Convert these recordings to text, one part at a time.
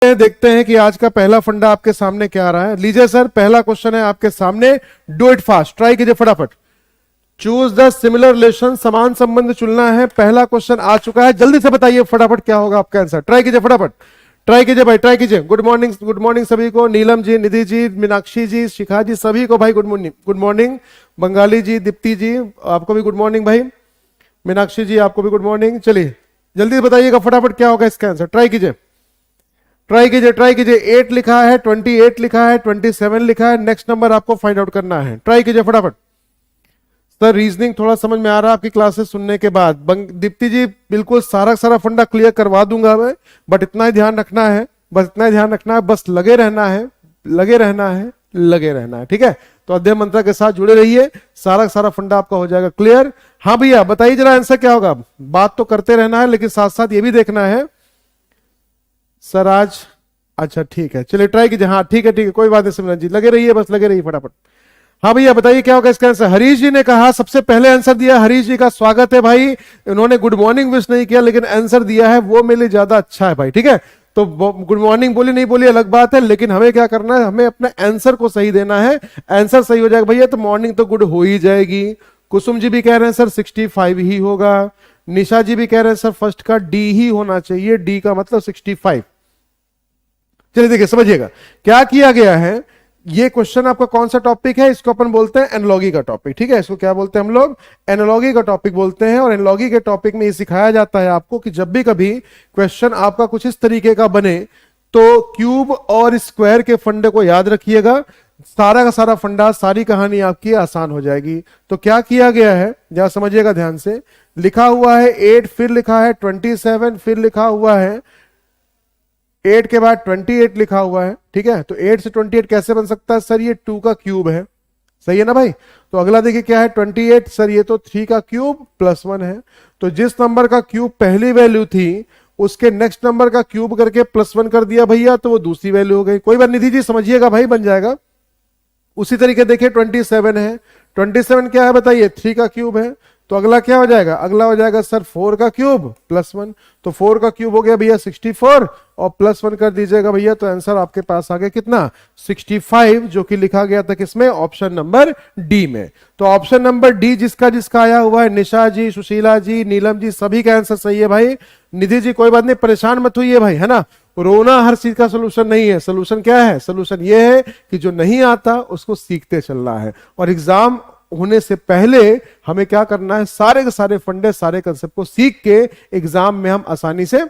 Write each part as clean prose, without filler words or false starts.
देखते हैं कि आज का पहला फंडा आपके सामने क्या आ रहा है। लीजिए सर, पहला क्वेश्चन है आपके सामने। डू इट फास्ट, ट्राई कीजिए फटाफट। चूज द सिमिलर रिलेशन, समान संबंध चुनना है। पहला क्वेश्चन आ चुका है, जल्दी से बताइए फटाफट क्या होगा आपका आंसर। ट्राई कीजिए फटाफट, ट्राई कीजिए भाई, ट्राई कीजिए। गुड मॉर्निंग, गुड मॉर्निंग सभी को। नीलम जी, निधि जी, मीनाक्षी जी, शिखा जी, सभी को भाई good morning, good morning. Bangali ji, Deepti ji, आपको भी गुड मॉर्निंग भाई। मीनाक्षी जी, आपको भी गुड मॉर्निंग। चलिए जल्दी बताइएगा फटाफट क्या होगा इसका आंसर। ट्राई कीजिए, ट्राई कीजिए, ट्राई कीजिए। 8 लिखा है, 28 लिखा है, 27 लिखा है। नेक्स्ट नंबर आपको फाइंड आउट करना है। ट्राई कीजिए फटाफट। सर रीजनिंग थोड़ा समझ में आ रहा है आपकी क्लासेस सुनने के बाद। दीप्ति जी बिल्कुल सारा सारा फंडा क्लियर करवा दूंगा मैं, बट इतना ही ध्यान रखना है, बस इतना ही ध्यान रखना है, बस लगे रहना है, लगे रहना है, लगे रहना है, ठीक है। तो अध्ययन मंत्र के साथ जुड़े रहिए, सारा सारा फंडा आपका हो जाएगा क्लियर। हाँ भैया बताइए जरा आंसर क्या होगा। बात तो करते रहना है लेकिन साथ साथ ये भी देखना है सर आज। अच्छा ठीक है, चलिए ट्राई कीजिए। हाँ ठीक है, ठीक है, कोई बात नहीं सिमरन जी, लगे रहिए, बस लगे रहिए फटाफट। हाँ भैया बताइए क्या होगा इसका आंसर। हरीश जी ने कहा, सबसे पहले आंसर दिया। हरीश जी का स्वागत है भाई। उन्होंने गुड मॉर्निंग विश नहीं किया लेकिन आंसर दिया है, वो मेरे लिए ज्यादा अच्छा है भाई, ठीक है। तो गुड मॉर्निंग बोली नहीं बोली अलग बात है, लेकिन हमें क्या करना है, हमें अपने आंसर को सही देना है। आंसर सही हो जाएगा भैया तो मॉर्निंग तो गुड हो ही जाएगी। कुसुम जी भी कह रहे हैं सर 65 ही होगा। निशा जी भी कह रहे हैं सर फर्स्ट का डी ही होना चाहिए, डी का मतलब 65। चलिए देखिए समझिएगा क्या किया गया है। ये क्वेश्चन आपका कौन सा टॉपिक है, इसको अपन बोलते हैं एनालॉजी का टॉपिक, ठीक है। इसको क्या बोलते हैं हम लोग, एनालॉजी का टॉपिक बोलते हैं। और एनालॉजी के टॉपिक में ये सिखाया जाता है आपको कि जब भी कभी क्वेश्चन आपका कुछ इस तरीके का बने तो क्यूब और स्क्वायर के फंडे को याद रखिएगा। सारा का सारा फंडा, सारी कहानी आपकी आसान हो जाएगी। तो क्या किया गया है जरा समझिएगा ध्यान से। लिखा हुआ है 8, फिर लिखा है 27, फिर लिखा हुआ है 8 के बाद 28 लिखा हुआ है, ठीक है। तो 8 से 28 कैसे बन सकता है सर, ये 2 का क्यूब है, सही है ना भाई। तो अगला देखिए क्या है 28, सर ये तो 3 का क्यूब प्लस 1 है। तो जिस नंबर का क्यूब पहली वैल्यू थी उसके नेक्स्ट नंबर का क्यूब करके प्लस 1 कर दिया भैया, तो वो दूसरी वैल्यू हो गई। कोई बात निधि जी समझिएगा भाई, बन जाएगा। उसी तरीके देखिए 27 है, 27 क्या है बताइए, 3 का क्यूब है। तो अगला क्या हो जाएगा, अगला हो जाएगा सर 4 का क्यूब प्लस 1। तो 4 का क्यूब हो गया भैया 64 और प्लस 1 कर दीजिएगा भैया, तो आंसर आपके पास आ गया कितना, 65, जो कि लिखा गया था किसमें, ऑप्शन नंबर डी में। तो ऑप्शन नंबर डी जिसका जिसका आया हुआ है, निशा जी, सुशीला जी, नीलम जी, सभी का आंसर सही है भाई। निधि जी कोई बात नहीं, परेशान मत हुई भाई, है ना। रोना हर चीज का सोल्यूशन नहीं है। सोल्यूशन क्या है, सोल्यूशन ये है कि जो नहीं आता उसको सीखते चलना है। और एग्जाम होने से पहले हमें क्या करना है, सारे के सारे फंडे, सारे कंसेप्ट को सीख के एग्जाम में हम आसानी से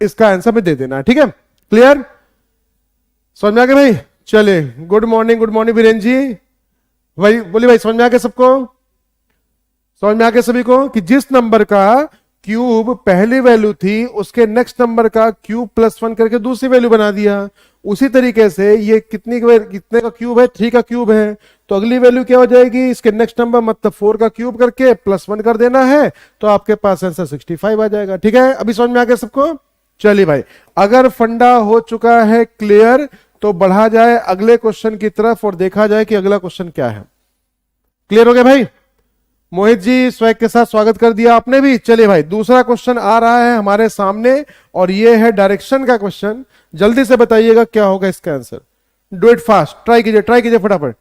इसका आंसर में दे देना है, ठीक है। क्लियर, समझ में आ गया भाई। चले, good morning, good morning Viren ji भाई, बोलिए भाई समझ में आ गया सबको, समझ में आ गया सभी को कि जिस नंबर का क्यूब पहली वैल्यू थी उसके नेक्स्ट नंबर का क्यूब प्लस 1 करके दूसरी वैल्यू बना दिया। उसी तरीके से ये कितने का क्यूब है, 3 का क्यूब है। तो अगली वैल्यू क्या हो जाएगी, इसके नेक्स्ट नंबर मतलब 4 का क्यूब करके प्लस 1 कर देना है, तो आपके पास आंसर 65 आ जाएगा, ठीक है। अभी समझ में आ गया सबको। चलिए भाई, अगर फंडा हो चुका है क्लियर तो बढ़ा जाए अगले क्वेश्चन की तरफ और देखा जाए कि अगला क्वेश्चन क्या है। क्लियर हो गया भाई। मोहित जी स्वैग के साथ स्वागत कर दिया आपने भी। चलिए भाई, दूसरा क्वेश्चन आ रहा है हमारे सामने और ये है डायरेक्शन का क्वेश्चन। जल्दी से बताइएगा क्या होगा इसका answer. Do it fast, try कीजिए, ट्राई कीजिए फटाफट,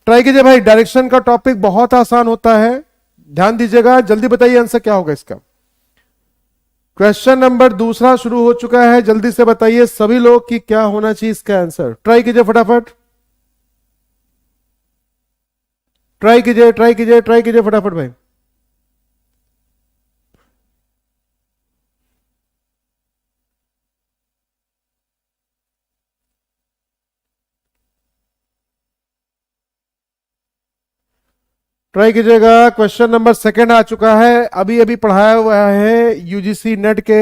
ट्राई कीजिए भाई। डायरेक्शन का टॉपिक बहुत आसान होता है, ध्यान दीजिएगा। जल्दी बताइए आंसर क्या होगा इसका। क्वेश्चन नंबर दूसरा शुरू हो चुका है, जल्दी से बताइए सभी लोग कि क्या होना चाहिए इसका आंसर। ट्राई कीजिए फटाफट, ट्राई कीजिए, ट्राई कीजिए, ट्राई कीजिए फटाफट भाई। ट्राई कीजिएगा। क्वेश्चन नंबर सेकंड आ चुका है, अभी अभी पढ़ाया हुआ है यूजीसी नेट के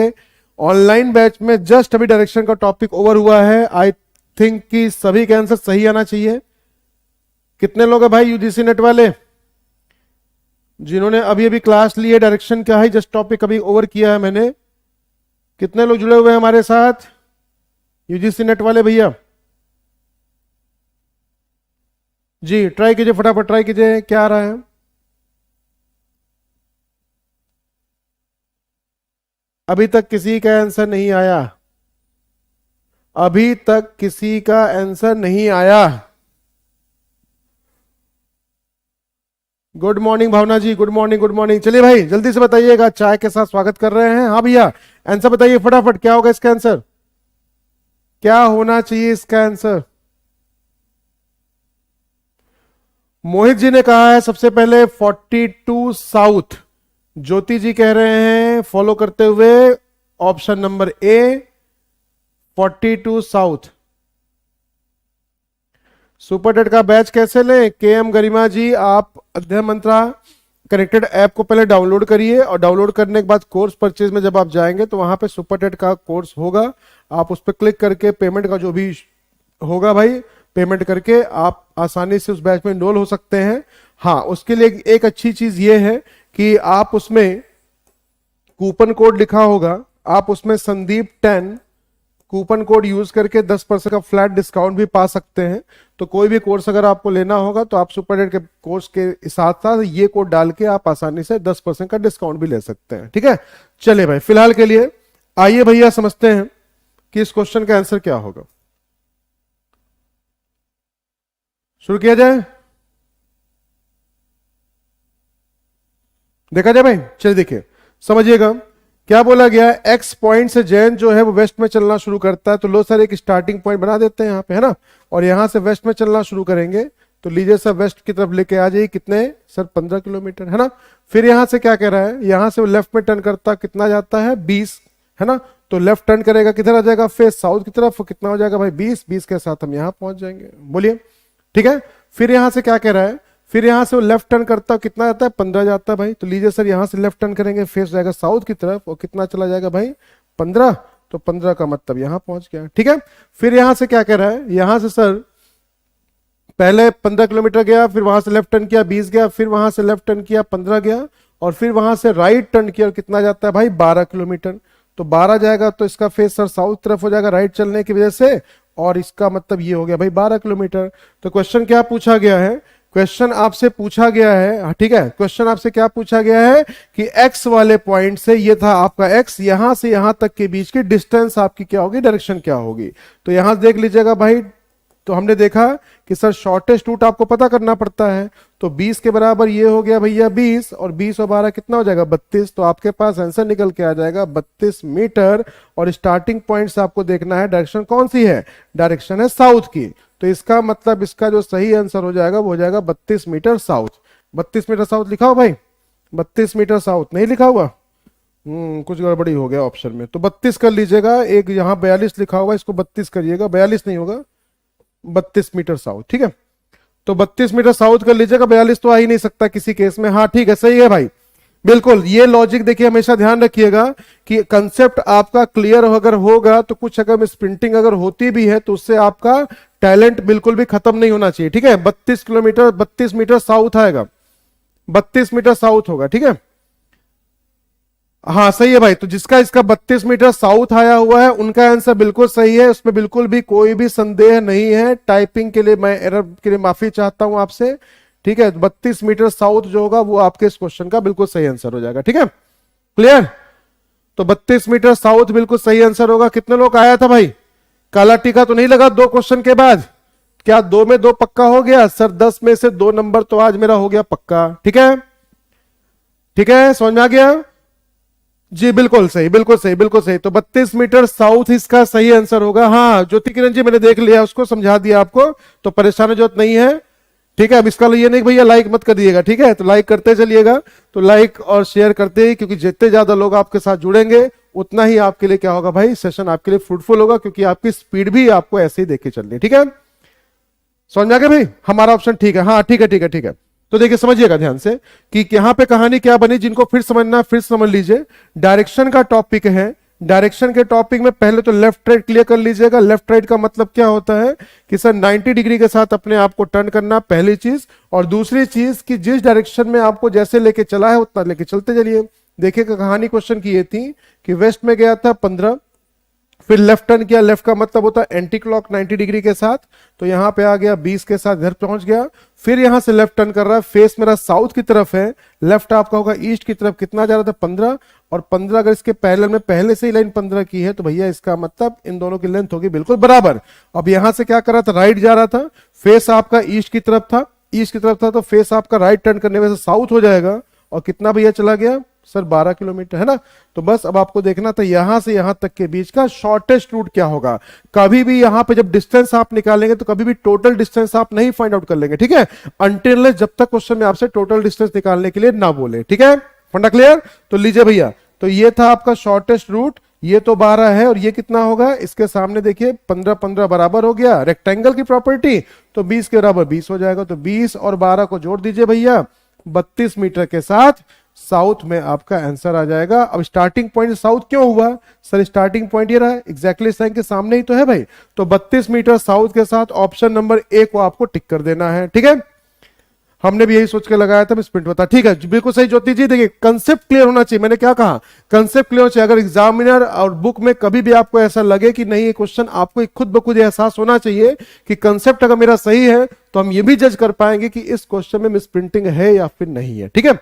ऑनलाइन बैच में। जस्ट अभी डायरेक्शन का टॉपिक ओवर हुआ है। आई थिंक कि सभी के आंसर सही आना चाहिए। कितने लोग हैं भाई यूजीसी नेट वाले जिन्होंने अभी अभी क्लास ली है, डायरेक्शन का है जस्ट टॉपिक अभी ओवर किया है मैंने। कितने लोग जुड़े हुए हैं हमारे साथ यूजीसी नेट वाले भैया जी। ट्राई कीजिए फटाफट, ट्राई कीजिए क्या आ रहा है। अभी तक किसी का आंसर नहीं आया। अभी तक किसी का आंसर नहीं आया। गुड मॉर्निंग भावना जी, गुड मॉर्निंग गुड मॉर्निंग। चलिए भाई जल्दी से बताइएगा, चाय के साथ स्वागत कर रहे हैं। हाँ भैया आंसर बताइए फटाफट, क्या होगा इसका आंसर, क्या होना चाहिए इसका आंसर। मोहित जी ने कहा है सबसे पहले 42 साउथ। ज्योति जी कह रहे हैं फॉलो करते हुए option number A 42 south. Super TET का बैच कैसे लें? के एम गरिमा जी, आप अध्ययन मंत्रा कनेक्टेड ऐप को पहले डाउनलोड करिए और डाउनलोड करने के बाद कोर्स परचेज में जब आप जाएंगे तो वहां पे सुपर टेट का कोर्स होगा, आप उस पर क्लिक करके पेमेंट का जो भी होगा भाई पेमेंट करके आप आसानी से उस बैच में इनरोल हो सकते हैं। हाँ उसके लिए एक अच्छी चीज ये है कि आप उसमें कूपन कोड लिखा होगा, आप उसमें संदीप 10 कूपन कोड यूज करके 10% का फ्लैट डिस्काउंट भी पा सकते हैं। तो कोई भी कोर्स अगर आपको लेना होगा तो आप सुपर टेट के कोर्स के साथ साथ ये कोड डाल के आप आसानी से 10% का डिस्काउंट भी ले सकते हैं। ठीक है, चलिए भाई फिलहाल के लिए आइए भैया समझते हैं कि इस क्वेश्चन का आंसर क्या होगा। शुरू किया जाए, देखा जाए भाई। चलिए देखिए समझिएगा क्या बोला गया है। एक्स पॉइंट से जैन जो है वो वेस्ट में चलना शुरू करता है, तो लो सर एक स्टार्टिंग पॉइंट बना देते हैं यहाँ पे, है ना, और यहां से वेस्ट में चलना शुरू करेंगे तो लीजिए सर वेस्ट की तरफ लेके आ जाइए, कितने सर 15 किलोमीटर, है ना। फिर यहां से क्या कह रहा है, यहां से वो लेफ्ट में टर्न करता कितना जाता है 20, है ना, तो लेफ्ट टर्न करेगा किधर आ जाएगा फेस साउथ की तरफ, कितना हो जाएगा भाई 20 के साथ हम यहां पहुंच जाएंगे, बोलिए ठीक है। फिर यहां से क्या कह रहा है, फिर यहां से वो लेफ्ट टर्न करता कितना जाता है 15 जाता है भाई, तो लीजिए सर यहां से लेफ्ट टर्न करेंगे फेस जाएगा साउथ की तरफ और कितना चला जाएगा भाई 15, तो 15 का मतलब यहां पहुंच गया, ठीक है। फिर यहां से क्या कह रहा है, यहां से सर पहले 15 किलोमीटर गया, फिर वहां से लेफ्ट टर्न किया 20 गया, फिर वहां से लेफ्ट टर्न किया 15 गया, और फिर वहां से राइट टर्न किया और कितना जाता है भाई 12 किलोमीटर, तो 12 जाएगा तो इसका फेस सर साउथ तरफ हो जाएगा राइट चलने की वजह से, और इसका मतलब ये हो गया भाई 12 किलोमीटर। तो क्वेश्चन क्या पूछा गया है, क्वेश्चन आपसे पूछा गया है, ठीक है, क्वेश्चन आपसे क्या पूछा गया है कि x वाले पॉइंट से, ये था आपका x, यहां से यहां तक के बीच की डिस्टेंस आपकी क्या होगी, डायरेक्शन क्या होगी। तो यहां देख लीजिएगा भाई, तो हमने देखा कि सर शॉर्टेस्ट रूट आपको पता करना पड़ता है, तो 20 के बराबर ये हो गया भैया 20, और 20 और 12 कितना हो जाएगा 32, तो आपके पास आंसर निकल के आ जाएगा 32 मीटर। और स्टार्टिंग पॉइंट से आपको देखना है डायरेक्शन कौन सी है, डायरेक्शन है साउथ की, तो इसका मतलब इसका जो सही आंसर हो जाएगा वो हो जाएगा 32 मीटर साउथ। 32 मीटर साउथ लिखा हो भाई, 32 मीटर साउथ नहीं लिखा हुआ, कुछ गड़बड़ी हो गया ऑप्शन में, तो 32 कर लीजिएगा। एक यहाँ 42 लिखा हुआ, इसको 32 करिएगा, 42 नहीं होगा 32 मीटर साउथ, ठीक है। तो 32 मीटर साउथ कर लीजिएगा, 42 तो आ ही नहीं सकता किसी केस में। हाँ ठीक है, सही है भाई, बिल्कुल। ये लॉजिक देखिए हमेशा ध्यान रखिएगा कि कंसेप्ट आपका क्लियर अगर होगा तो कुछ अगर मिसप्रिंटिंग अगर होती भी है तो उससे आपका टैलेंट बिल्कुल भी खत्म नहीं होना चाहिए, ठीक है। 32 किलोमीटर 32 मीटर साउथ आएगा, 32 मीटर साउथ होगा, ठीक है। हाँ सही है भाई, तो जिसका इसका 32 मीटर साउथ आया हुआ है उनका आंसर बिल्कुल सही है, उसमें बिल्कुल भी कोई भी संदेह नहीं है। टाइपिंग के लिए मैं एरर के लिए माफी चाहता हूं आपसे, ठीक है। 32 मीटर साउथ जो होगा वो आपके इस क्वेश्चन का बिल्कुल सही आंसर हो जाएगा, ठीक है, क्लियर। तो 32 मीटर साउथ बिल्कुल सही आंसर होगा। कितने लोग आया था भाई, काला टीका तो नहीं लगा 2 क्वेश्चन के बाद, क्या 2 में 2 पक्का हो गया सर, 10 में से 2 नंबर तो आज मेरा हो गया पक्का, ठीक है, ठीक है, समझ में आ गया जी, बिल्कुल सही बिल्कुल सही बिल्कुल सही। तो 32 मीटर साउथ इसका सही आंसर होगा। हाँ ज्योति किरण जी मैंने देख लिया, उसको समझा दिया आपको, तो परेशान जरूरत नहीं है, ठीक है। अब इसका ये नहीं भैया लाइक मत कर दिएगा, ठीक है, तो लाइक करते चलिएगा, तो लाइक और शेयर करते ही, क्योंकि जितने ज्यादा लोग आपके साथ जुड़ेंगे उतना ही आपके लिए क्या होगा भाई, सेशन आपके लिए फ्रूटफुल होगा, क्योंकि आपकी स्पीड भी आपको ऐसे ही देख के चलनी है, ठीक है। समझ में आ गया भाई, हमारा ऑप्शन ठीक है, हाँ ठीक है ठीक है ठीक है। तो देखिए समझिएगा ध्यान से कि यहां पे कहानी क्या बनी, जिनको फिर समझना फिर समझ लीजिए। डायरेक्शन का टॉपिक है, डायरेक्शन के टॉपिक में पहले तो लेफ्ट राइट क्लियर कर लीजिएगा। लेफ्ट राइट का मतलब क्या होता है कि सर 90 डिग्री के साथ अपने आप को टर्न करना, पहली चीज, और दूसरी चीज कि जिस डायरेक्शन में आपको जैसे लेके चला है उतना लेके चलते चलिए। देखिए कहानी क्वेश्चन की ये थी कि वेस्ट में गया था 15, फिर लेफ्ट टर्न किया, लेफ्ट का मतलब होता है एंटी क्लॉक 90 डिग्री के साथ, तो यहां पे आ गया 20 के साथ इधर पहुंच गया। फिर यहां से लेफ्ट टर्न कर रहा है, फेस मेरा साउथ की तरफ है, लेफ्ट आपका होगा ईस्ट की तरफ, कितना जा रहा था 15, और 15 अगर इसके पैरेलल में पहले से ही लाइन 15 की है तो भैया इसका मतलब इन दोनों की लेंथ होगी बिल्कुल बराबर। अब यहां से क्या कर रहा था, राइट जा रहा था, फेस आपका ईस्ट की तरफ था, ईस्ट की तरफ था तो फेस आपका राइट टर्न करने में से साउथ हो जाएगा, और कितना भैया चला गया सर 12 किलोमीटर, है ना। तो बस अब आपको देखना था यहां से यहां तक के बीच का शॉर्टेस्ट रूट क्या होगा। कभी भी यहां पे जब डिस्टेंस आप निकालेंगे तो कभी भी टोटल डिस्टेंस आप नहीं फाइंड आउट कर लेंगे, ठीक है, अनटिल जब तक क्वेश्चन में आपसे टोटल डिस्टेंस निकालने के लिए ना बोले, ठीक है, फंडा क्लियर। तो लीजिए भैया, तो ये था आपका शॉर्टेस्ट रूट, ये तो 12 है, और ये कितना होगा, इसके सामने देखिए 15 15 बराबर हो गया, रेक्टेंगल की प्रॉपर्टी, तो 20 के बराबर 20 हो जाएगा, तो 20 और 12 को जोड़ दीजिए भैया, 32 मीटर के साथ साउथ में आपका आंसर आ जाएगा। अब स्टार्टिंग पॉइंट साउथ क्यों हुआ सर, स्टार्टिंग पॉइंट ये रहा है, एग्जैक्टली साइन के सामने ही तो है भाई, तो 32 मीटर साउथ के साथ ऑप्शन नंबर ए को आपको टिक कर देना है, ठीक है। हमने भी यही सोच के लगाया था, स्प्रिंट बता, ठीक है, बिल्कुल सही ज्योति जी। देखिए कंसेप्ट क्लियर होना चाहिए, मैंने क्या कहा, कंसेप्ट क्लियर चाहिए। अगर एग्जामिनर और बुक में कभी भी आपको ऐसा लगे कि नहीं ये क्वेश्चन, आपको खुद ब खुद एहसास होना चाहिए कि कंसेप्ट अगर मेरा सही है तो हम ये भी जज कर पाएंगे कि इस क्वेश्चन में मिस प्रिंटिंग है या फिर नहीं है, ठीक है,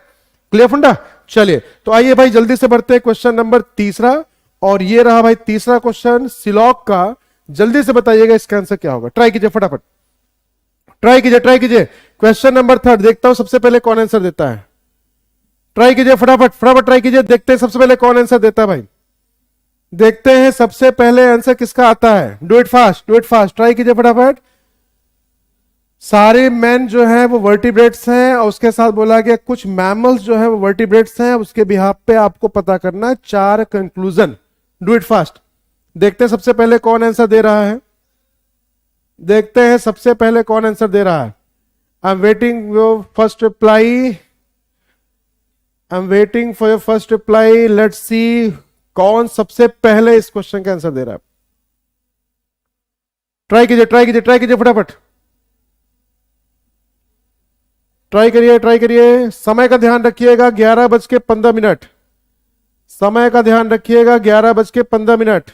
क्लियर फंडा। चलिए तो आइए भाई जल्दी से बढ़ते हैं क्वेश्चन नंबर तीसरा, और ये रहा भाई तीसरा क्वेश्चन सिलॉक का। जल्दी से बताइएगा इसका आंसर क्या होगा, ट्राई कीजिए फटाफट, ट्राई कीजिए ट्राई कीजिए। क्वेश्चन नंबर थर्ड, देखता हूं सबसे पहले कौन आंसर देता है, ट्राई कीजिए फटाफट फटाफट ट्राई कीजिए, देखते हैं सबसे पहले कौन आंसर देता है भाई, देखते हैं सबसे पहले आंसर किसका आता है, do it fast do it fast, try कीजिए फटाफट। सारे मैन जो है वो वर्टिब्रेट्स हैं, और उसके साथ बोला गया कुछ मैमल्स जो है वो वर्टिब्रेट्स हैं, उसके बिहाफ पे आपको पता करना 4 कंक्लूजन, डू इट फास्ट। देखते हैं सबसे पहले कौन आंसर दे रहा है, देखते हैं सबसे पहले कौन आंसर दे रहा है। I am waiting your first reply, I am waiting for your first reply, let's see कौन सबसे पहले इस क्वेश्चन का आंसर दे रहा है। ट्राई कीजिए ट्राई कीजिए ट्राई कीजिए फटाफट, ट्राई करिए ट्राई करिए। समय का ध्यान रखिएगा, 11:15, समय का ध्यान रखिएगा, 11:15।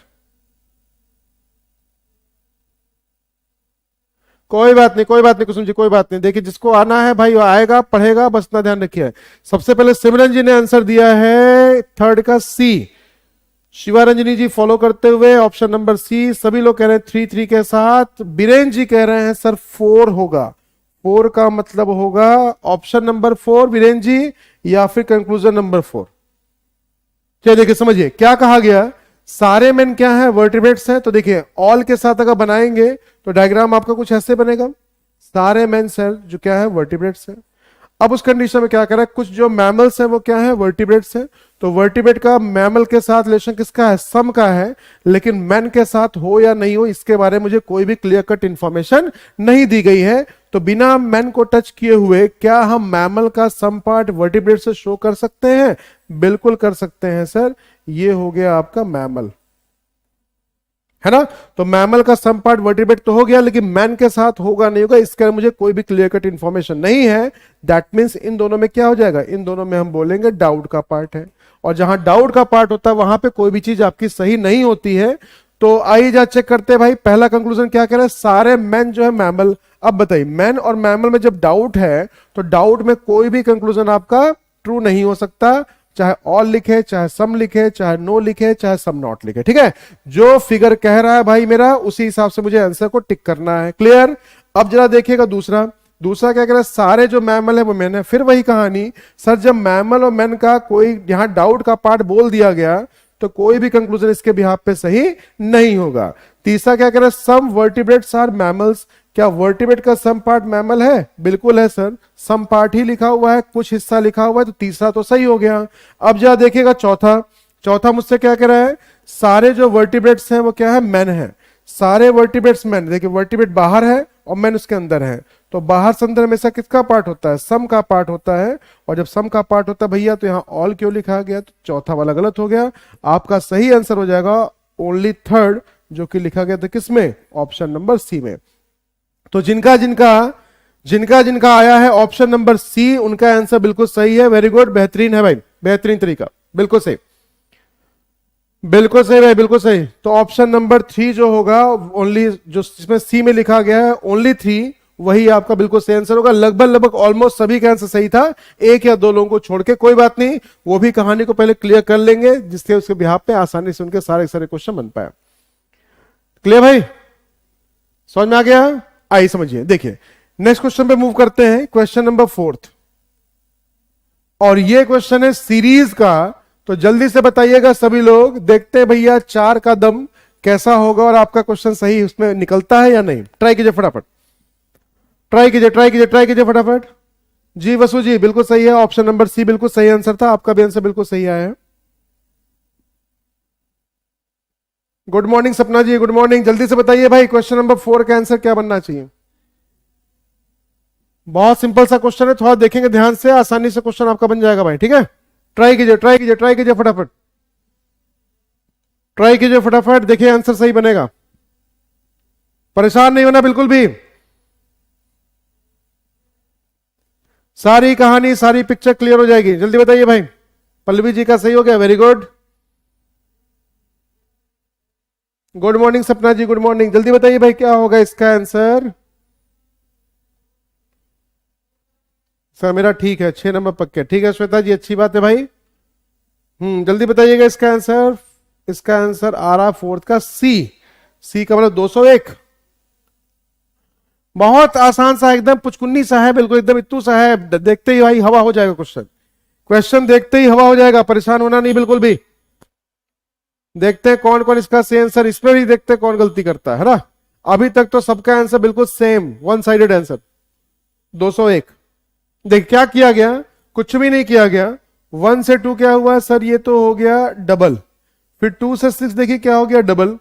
कोई बात नहीं कोई बात नहीं कुसुम जी, कोई बात नहीं, देखिए जिसको आना है भाई वो आएगा पढ़ेगा, बस इतना ध्यान रखिए। सबसे पहले सिमरन जी ने आंसर दिया है थर्ड का सी, शिवारंजनी जी फॉलो करते हुए ऑप्शन नंबर सी, सभी लोग कह रहे हैं 3 के साथ। बीरेन जी कह रहे हैं सर 4 होगा, 4 का मतलब होगा ऑप्शन नंबर 4 बीरेन जी, या फिर कंक्लूजन नंबर 4। चलिए देखिए समझिए क्या कहा गया, सारे मेन क्या है वर्टिब्रेट्स हैं, तो देखिए ऑल के साथ अगर बनाएंगे तो डायग्राम आपका कुछ ऐसे बनेगा, सारे मेन सर जो क्या है वर्टिब्रेट्स हैं। अब उस कंडीशन में क्या करें, कुछ जो मैमल्स हैं वो क्या है वर्टिब्रेट्स हैं, तो वर्टिब्रेट का मैमल के साथ रिलेशन किसका है, सम का है, लेकिन मैन के साथ हो या नहीं हो इसके बारे में मुझे कोई भी क्लियर कट इंफॉर्मेशन नहीं दी गई है। तो बिना मैन को टच किए हुए क्या हम मैमल का सम पार्ट वर्टिब्रेट से शो कर सकते हैं, बिल्कुल कर सकते हैं सर, ये हो गया आपका मैमल, है ना। तो मैमल का सम पार्ट वर्टिब्रेट तो हो गया, लेकिन मैन के साथ होगा नहीं होगा इसका मुझे कोई भी क्लियर कट इंफॉर्मेशन नहीं है। दैट मींस इन दोनों में क्या हो जाएगा, इन दोनों में हम बोलेंगे डाउट का पार्ट है, और जहां डाउट का पार्ट होता है वहां पे कोई भी चीज आपकी सही नहीं होती है। तो आइए जा चेक करते हैं भाई, पहला कंक्लूजन क्या कह रहा है, सारे मैन जो है मैमल। अब बताइए मैन और मैमल में जब डाउट है तो डाउट में कोई भी कंक्लूजन आपका ट्रू नहीं हो सकता, चाहे ऑल लिखे, चाहे सम लिखे, चाहे नो लिखे, चाहे सम नॉट लिखे, ठीक है। जो फिगर कह रहा है भाई मेरा उसी हिसाब से मुझे आंसर को टिक करना है, क्लियर। अब जरा देखिएगा दूसरा, दूसरा क्या कह रहा है, सारे जो मैमल है वो मैन है, फिर वही कहानी सर, जब मैमल और मैन का कोई यहां डाउट का पार्ट बोल दिया गया तो कोई भी कंक्लूजन इसके बिहाफ पे सही नहीं होगा। तीसरा क्या कह रहा है, सम वर्टिब्रेट्स आर मैमल्स, क्या वर्टिब्रेट का सम पार्ट मैमल है, बिल्कुल है सर, सम पार्ट ही लिखा हुआ है, कुछ हिस्सा लिखा हुआ है, तो तीसरा तो सही हो गया। अब जरा देखिएगा चौथा, चौथा मुझसे क्या कह रहा है, सारे जो वर्टिब्रेट्स हैं वो क्या है, मैन है, सारे वर्टिब्रेट्स मैन। देखिए वर्टिब्रेट बाहर है और मैन उसके अंदर है, तो बाहर से अंदर हमेशा किसका पार्ट होता है, सम का पार्ट होता है, और जब सम का पार्ट होता है भैया तो यहाँ ऑल क्यों लिखा गया, तो चौथा वाला गलत हो गया। आपका सही आंसर हो जाएगा ओनली थर्ड, जो कि लिखा गया था किसमें, ऑप्शन नंबर सी में। तो जिनका जिनका जिनका जिनका आया है ऑप्शन नंबर सी उनका आंसर बिल्कुल सही है, वेरी गुड, बेहतरीन है भाई, बेहतरीन तरीका, बिल्कुल सही। बिल्कुल सही भाई, बिल्कुल सही। तो ऑप्शन नंबर 3 जो होगा, ओनली जो इसमें सी में लिखा गया है ओनली 3, वही आपका बिल्कुल सही आंसर होगा। लगभग लगभग ऑलमोस्ट सभी का आंसर सही था, एक या दो लोगों को छोड़ के। कोई बात नहीं, वो भी कहानी को पहले क्लियर कर लेंगे, जिससे उसके बिहाफ पे आसानी से उनके सारे सारे क्वेश्चन बन पाए। क्लियर भाई, समझ में आ गया? आइए समझिए, देखिए नेक्स्ट क्वेश्चन पे मूव करते हैं, क्वेश्चन नंबर 4। और ये क्वेश्चन है सीरीज का, तो जल्दी से बताइएगा सभी लोग। देखते हैं भैया 4 का दम कैसा होगा और आपका क्वेश्चन सही उसमें निकलता है या नहीं। ट्राई कीजिए फटाफट, ट्राई कीजिए, ट्राई कीजिए, ट्राई कीजिए फटाफट। जी वसु जी बिल्कुल सही है, ऑप्शन नंबर सी बिल्कुल सही आंसर था, आपका भी आंसर बिल्कुल सही आया है। गुड मॉर्निंग सपना जी, गुड मॉर्निंग। जल्दी से बताइए भाई क्वेश्चन नंबर 4 का आंसर क्या बनना चाहिए। बहुत सिंपल सा क्वेश्चन है, थोड़ा देखेंगे ध्यान से, आसानी से क्वेश्चन आपका बन जाएगा भाई। ठीक है, ट्राई कीजिए, ट्राई कीजिए, ट्राई कीजिए फटाफट, ट्राई कीजिए फटाफट, देखिए आंसर सही बनेगा। परेशान नहीं होना बिल्कुल भी, सारी कहानी सारी पिक्चर क्लियर हो जाएगी। जल्दी बताइए भाई। पल्लवी जी का सही हो गया, वेरी गुड। गुड मॉर्निंग सपना जी, गुड मॉर्निंग। जल्दी बताइए भाई क्या होगा इसका आंसर। सर मेरा ठीक है, 6 नंबर पक्के। ठीक है श्वेता जी, अच्छी बात है भाई। जल्दी बताइएगा इसका आंसर। इसका आंसर आ रहा 4th का सी। सी का मतलब 201। बहुत आसान सा, एकदम पुचकुन्नी सा है, बिल्कुल एकदम इत्तू सा है। देखते ही भाई हवा हो जाएगा क्वेश्चन, क्वेश्चन देखते ही हवा हो जाएगा। परेशान होना नहीं बिल्कुल भी। देखते हैं कौन कौन इसका सही आंसर, इसमें भी देखते हैं कौन गलती करता है ना। अभी तक तो सबका आंसर बिल्कुल सेम, वन साइडेड आंसर 201। देख क्या किया गया, कुछ भी नहीं किया गया। 1 से 2 क्या हुआ सर, ये तो हो गया डबल। फिर 2 से 6 देखिए क्या हो गया, डबल।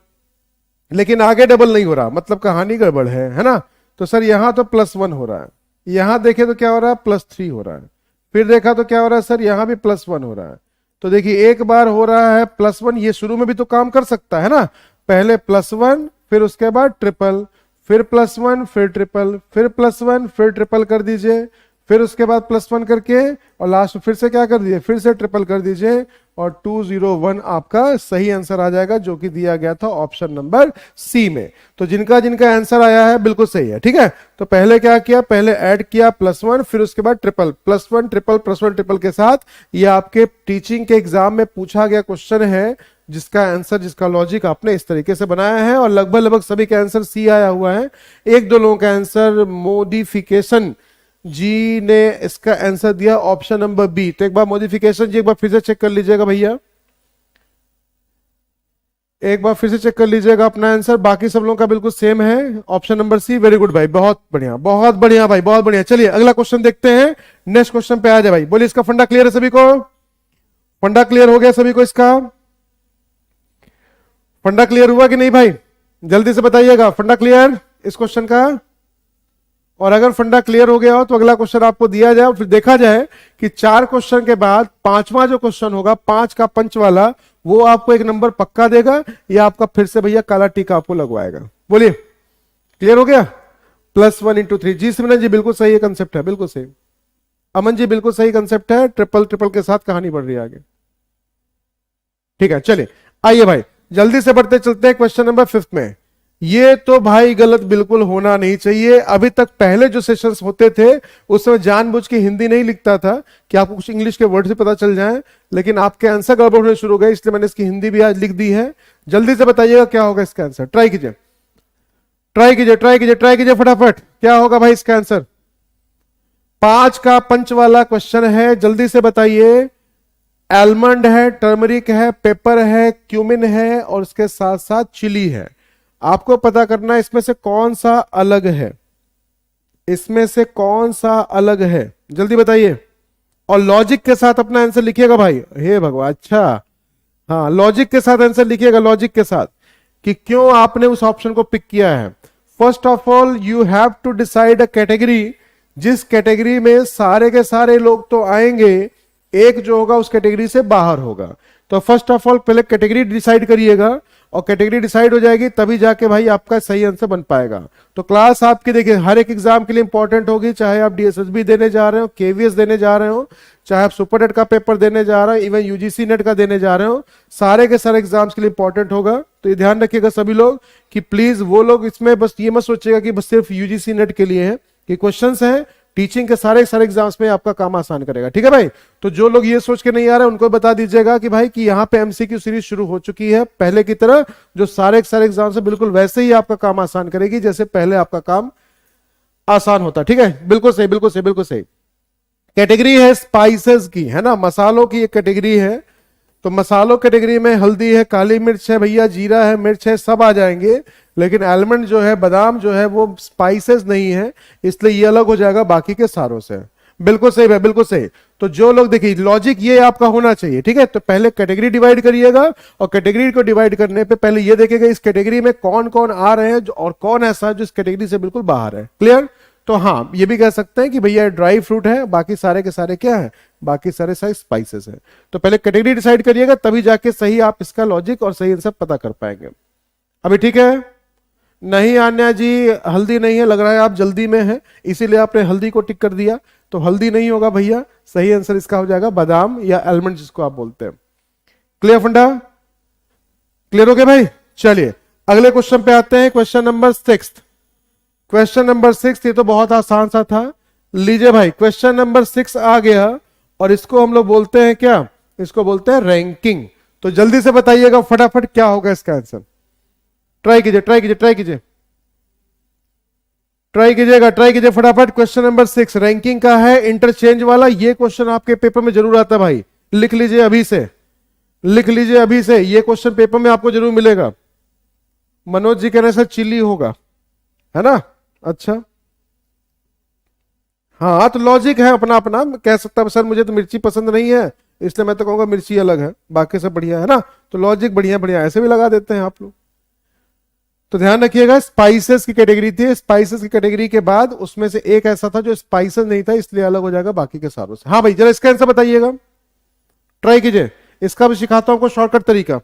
लेकिन आगे डबल नहीं हो रहा, मतलब कहानी गड़बड़ है ना। तो सर यहां तो +1 हो रहा है, यहां देखे तो क्या हो रहा है, +3 हो रहा है। फिर देखा तो क्या हो रहा है सर, यहां भी +1 हो रहा है। तो देखिए एक बार हो रहा है +1, ये शुरू में भी तो काम कर सकता है ना। पहले +1, फिर उसके बाद ट्रिपल, फिर +1, फिर ट्रिपल, फिर +1, फिर ट्रिपल कर दीजिए, फिर उसके बाद +1 करके और लास्ट में फिर से क्या कर दीजिए, फिर से ट्रिपल कर दीजिए, और 201 आपका सही आंसर आ जाएगा, जो कि दिया गया था ऑप्शन नंबर सी में। तो जिनका जिनका आंसर आया है बिल्कुल सही है। ठीक है, तो पहले क्या किया, पहले ऐड किया +1, फिर उसके बाद ट्रिपल, +1 ट्रिपल, +1 ट्रिपल के साथ। ये आपके टीचिंग के एग्जाम में पूछा गया क्वेश्चन है, जिसका आंसर, जिसका लॉजिक आपने इस तरीके से बनाया है। और लगभग लगभग सभी का आंसर सी आया हुआ है। एक दो लोगों का आंसर मॉडिफिकेशन जी ने इसका आंसर दिया ऑप्शन नंबर बी। तो एक बार मॉडिफिकेशन जी एक बार फिर से चेक कर लीजिएगा भैया, एक बार फिर से चेक कर लीजिएगा अपना आंसर। बाकी सब लोगों का बिल्कुल सेम है, option number C. Very good भाई, बहुत बढ़िया, बहुत बढ़िया भाई, बहुत बढ़िया। चलिए अगला क्वेश्चन देखते हैं, नेक्स्ट क्वेश्चन पे आ जाए भाई। बोलिए इसका फंडा क्लियर है सभी को, फंडा क्लियर हो गया सभी को, इसका फंडा क्लियर हुआ कि नहीं भाई, जल्दी से बताइएगा। फंडा क्लियर इस क्वेश्चन का, और अगर फंडा क्लियर हो गया हो तो अगला क्वेश्चन आपको दिया जाए, फिर देखा जाए कि 4 क्वेश्चन के बाद 5वां जो क्वेश्चन होगा, 5 का पंच वाला, वो आपको एक नंबर पक्का देगा या आपका फिर से भैया काला टीका आपको लगवाएगा। बोलिए क्लियर हो गया। +1 × 3। जी सिमरन जी बिल्कुल सही कंसेप्ट है, बिल्कुल सही। अमन जी बिल्कुल सही कंसेप्ट है, ट्रिपल ट्रिपल के साथ कहानी बढ़ रही है आगे। ठीक है चलिए आइए भाई, जल्दी से बढ़ते चलते हैं क्वेश्चन नंबर 5 में। ये तो भाई गलत बिल्कुल होना नहीं चाहिए। अभी तक पहले जो सेशंस होते थे उसमें जानबूझ के हिंदी नहीं लिखता था कि आपको कुछ इंग्लिश के वर्ड से पता चल जाए, लेकिन आपके आंसर गड़बड़ होने शुरू हो गए, इसलिए मैंने इसकी हिंदी भी आज लिख दी है। जल्दी से बताइएगा क्या होगा इसका आंसर। ट्राई कीजिए, ट्राई कीजिए, ट्राई कीजिए, ट्राई कीजिए फटाफट, क्या होगा भाई इसका आंसर। 5 का पंच वाला क्वेश्चन है, जल्दी से बताइए। एलमंड है, टर्मरिक है, पेपर है, क्यूमिन है, और उसके साथ साथ चिली है। आपको पता करना है इसमें से कौन सा अलग है, इसमें से कौन सा अलग है, जल्दी बताइए। और लॉजिक के साथ अपना आंसर लिखिएगा भाई। हे भगवान, अच्छा हाँ, लॉजिक के साथ आंसर लिखिएगा, लॉजिक के साथ कि क्यों आपने उस ऑप्शन को पिक किया है। First of all you have to decide a category, जिस कैटेगरी में सारे के सारे लोग तो आएंगे, एक जो होगा उस कैटेगरी से बाहर होगा। तो फर्स्ट ऑफ ऑल पहले कैटेगरी डिसाइड करिएगा, और कैटेगरी डिसाइड हो जाएगी, तभी जाके भाई आपका सही आंसर बन पाएगा। तो क्लास आपकी देखिए हर एक एग्जाम के लिए इंपॉर्टेंट होगी, चाहे आप डीएसएसबी देने जा रहे हो, केवीएस देने जा रहे हो, चाहे आप सुपर नेट का पेपर देने जा रहे हो, इवन यूजीसी नेट का देने जा रहे हो, सारे के सारे एग्जाम्स के लिए इंपॉर्टेंट होगा। तो ये ध्यान रखिएगा सभी लोग कि प्लीज वो लोग इसमें बस ये मत सोचिएगा कि बस सिर्फ यूजीसी नेट के लिए है, कि क्वेश्चंस हैं टीचिंग के सारे एग्जाम्स में आपका काम आसान करेगा। ठीक है भाई, तो जो लोग ये सोच के नहीं आ रहे उनको बता दीजिएगा कि भाई कि यहाँ पे एमसीक्यू सीरीज शुरू हो चुकी है, पहले की तरह जो सारे एग्जाम्स है बिल्कुल वैसे ही आपका काम आसान करेगी जैसे पहले आपका काम आसान होता। ठीक है, बिल्कुल सही, बिल्कुल सही, बिल्कुल सही। कैटेगरी है स्पाइसेस की, है ना, मसालों की एक कैटेगरी है। तो मसालों कैटेगरी में हल्दी है, काली मिर्च है भैया, जीरा है, मिर्च है, सब आ जाएंगे। लेकिन आलमंड जो है, बादाम जो है वो स्पाइसेस नहीं है, इसलिए ये अलग हो जाएगा बाकी के सारों से। बिल्कुल सही है, बिल्कुल सही। तो जो लोग देखिए लॉजिक ये आपका होना चाहिए। ठीक है, तो पहले कैटेगरी डिवाइड करिएगा और कैटेगरी को डिवाइड करने पे पहले ये देखेगा इस कैटेगरी में कौन कौन आ रहे हैं और कौन ऐसा है जो इस कैटेगरी से बिल्कुल बाहर है। क्लियर? तो हाँ, ये भी कह सकते हैं कि भैया ड्राई फ्रूट है, बाकी सारे के सारे क्या है, बाकी सारे सारे स्पाइसेस है। तो पहले कैटेगरी डिसाइड करिएगा, तभी जाके सही आप इसका लॉजिक और सही आंसर पता कर पाएंगे। अभी ठीक है? नहीं आन्या जी, हल्दी नहीं है, लग रहा है आप जल्दी में है, इसीलिए आपने हल्दी को टिक कर दिया। तो हल्दी नहीं होगा भैया, सही आंसर इसका हो जाएगा बादाम या आलमंड जिसको आप बोलते हैं। क्लियर फंडा? क्लियर हो गया भाई? चलिए अगले क्वेश्चन पे आते हैं, क्वेश्चन नंबर 6। क्वेश्चन नंबर 6 ये तो बहुत आसान सा था। लीजिए भाई, क्वेश्चन नंबर 6 आ गया और इसको हम लोग बोलते हैं क्या, इसको बोलते हैं रैंकिंग। तो जल्दी से बताइएगा फटाफट क्या होगा इसका आंसर। ट्राई कीजिए, ट्राई कीजिए, ट्राई कीजिए, ट्राई कीजिएगा, ट्राई कीजिए फटाफट। क्वेश्चन नंबर 6 रैंकिंग का है, इंटरचेंज वाला। ये क्वेश्चन आपके पेपर में जरूर आता है भाई, लिख लीजिए अभी से, लिख लीजिए अभी से, ये क्वेश्चन पेपर में आपको जरूर मिलेगा। मनोज जी कहने से चिल्ली होगा, है ना? अच्छा हाँ, तो लॉजिक है अपना अपना, कह सकता है सर मुझे तो मिर्ची पसंद नहीं है इसलिए मैं तो कहूंगा मिर्ची अलग है, बाकी सब बढ़िया है ना। तो लॉजिक बढ़िया बढ़िया ऐसे भी लगा देते हैं आप लोग। तो ध्यान रखिएगा, स्पाइसेस की कैटेगरी थी, स्पाइसेस की कैटेगरी के बाद उसमें से एक ऐसा था जो स्पाइसेस नहीं था, इसलिए अलग हो जाएगा बाकी के सारों से। हाँ भाई, जरा इसका आंसर बताइएगा, ट्राई कीजिए। इसका भी सिखाता हूं आपको शॉर्टकट तरीका,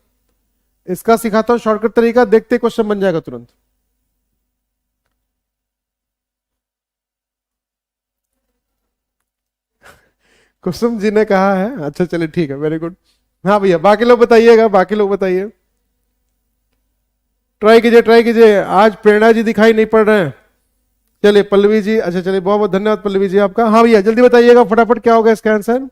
इसका सिखाता हूं शॉर्टकट तरीका, देखते क्वेश्चन बन जाएगा तुरंत। कुसुम जी ने कहा है, अच्छा चलिए ठीक है, वेरी गुड। हाँ भैया, बाकी लोग बताइएगा, बाकी लोग बताइए, ट्राई कीजिए, ट्राई कीजिए। आज प्रेरणा जी दिखाई नहीं पड़ रहे हैं। चलिए पल्लवी जी, अच्छा चलिए, बहुत बहुत धन्यवाद पल्लवी जी आपका। हाँ भैया जल्दी बताइएगा फटाफट क्या होगा इसका आंसर,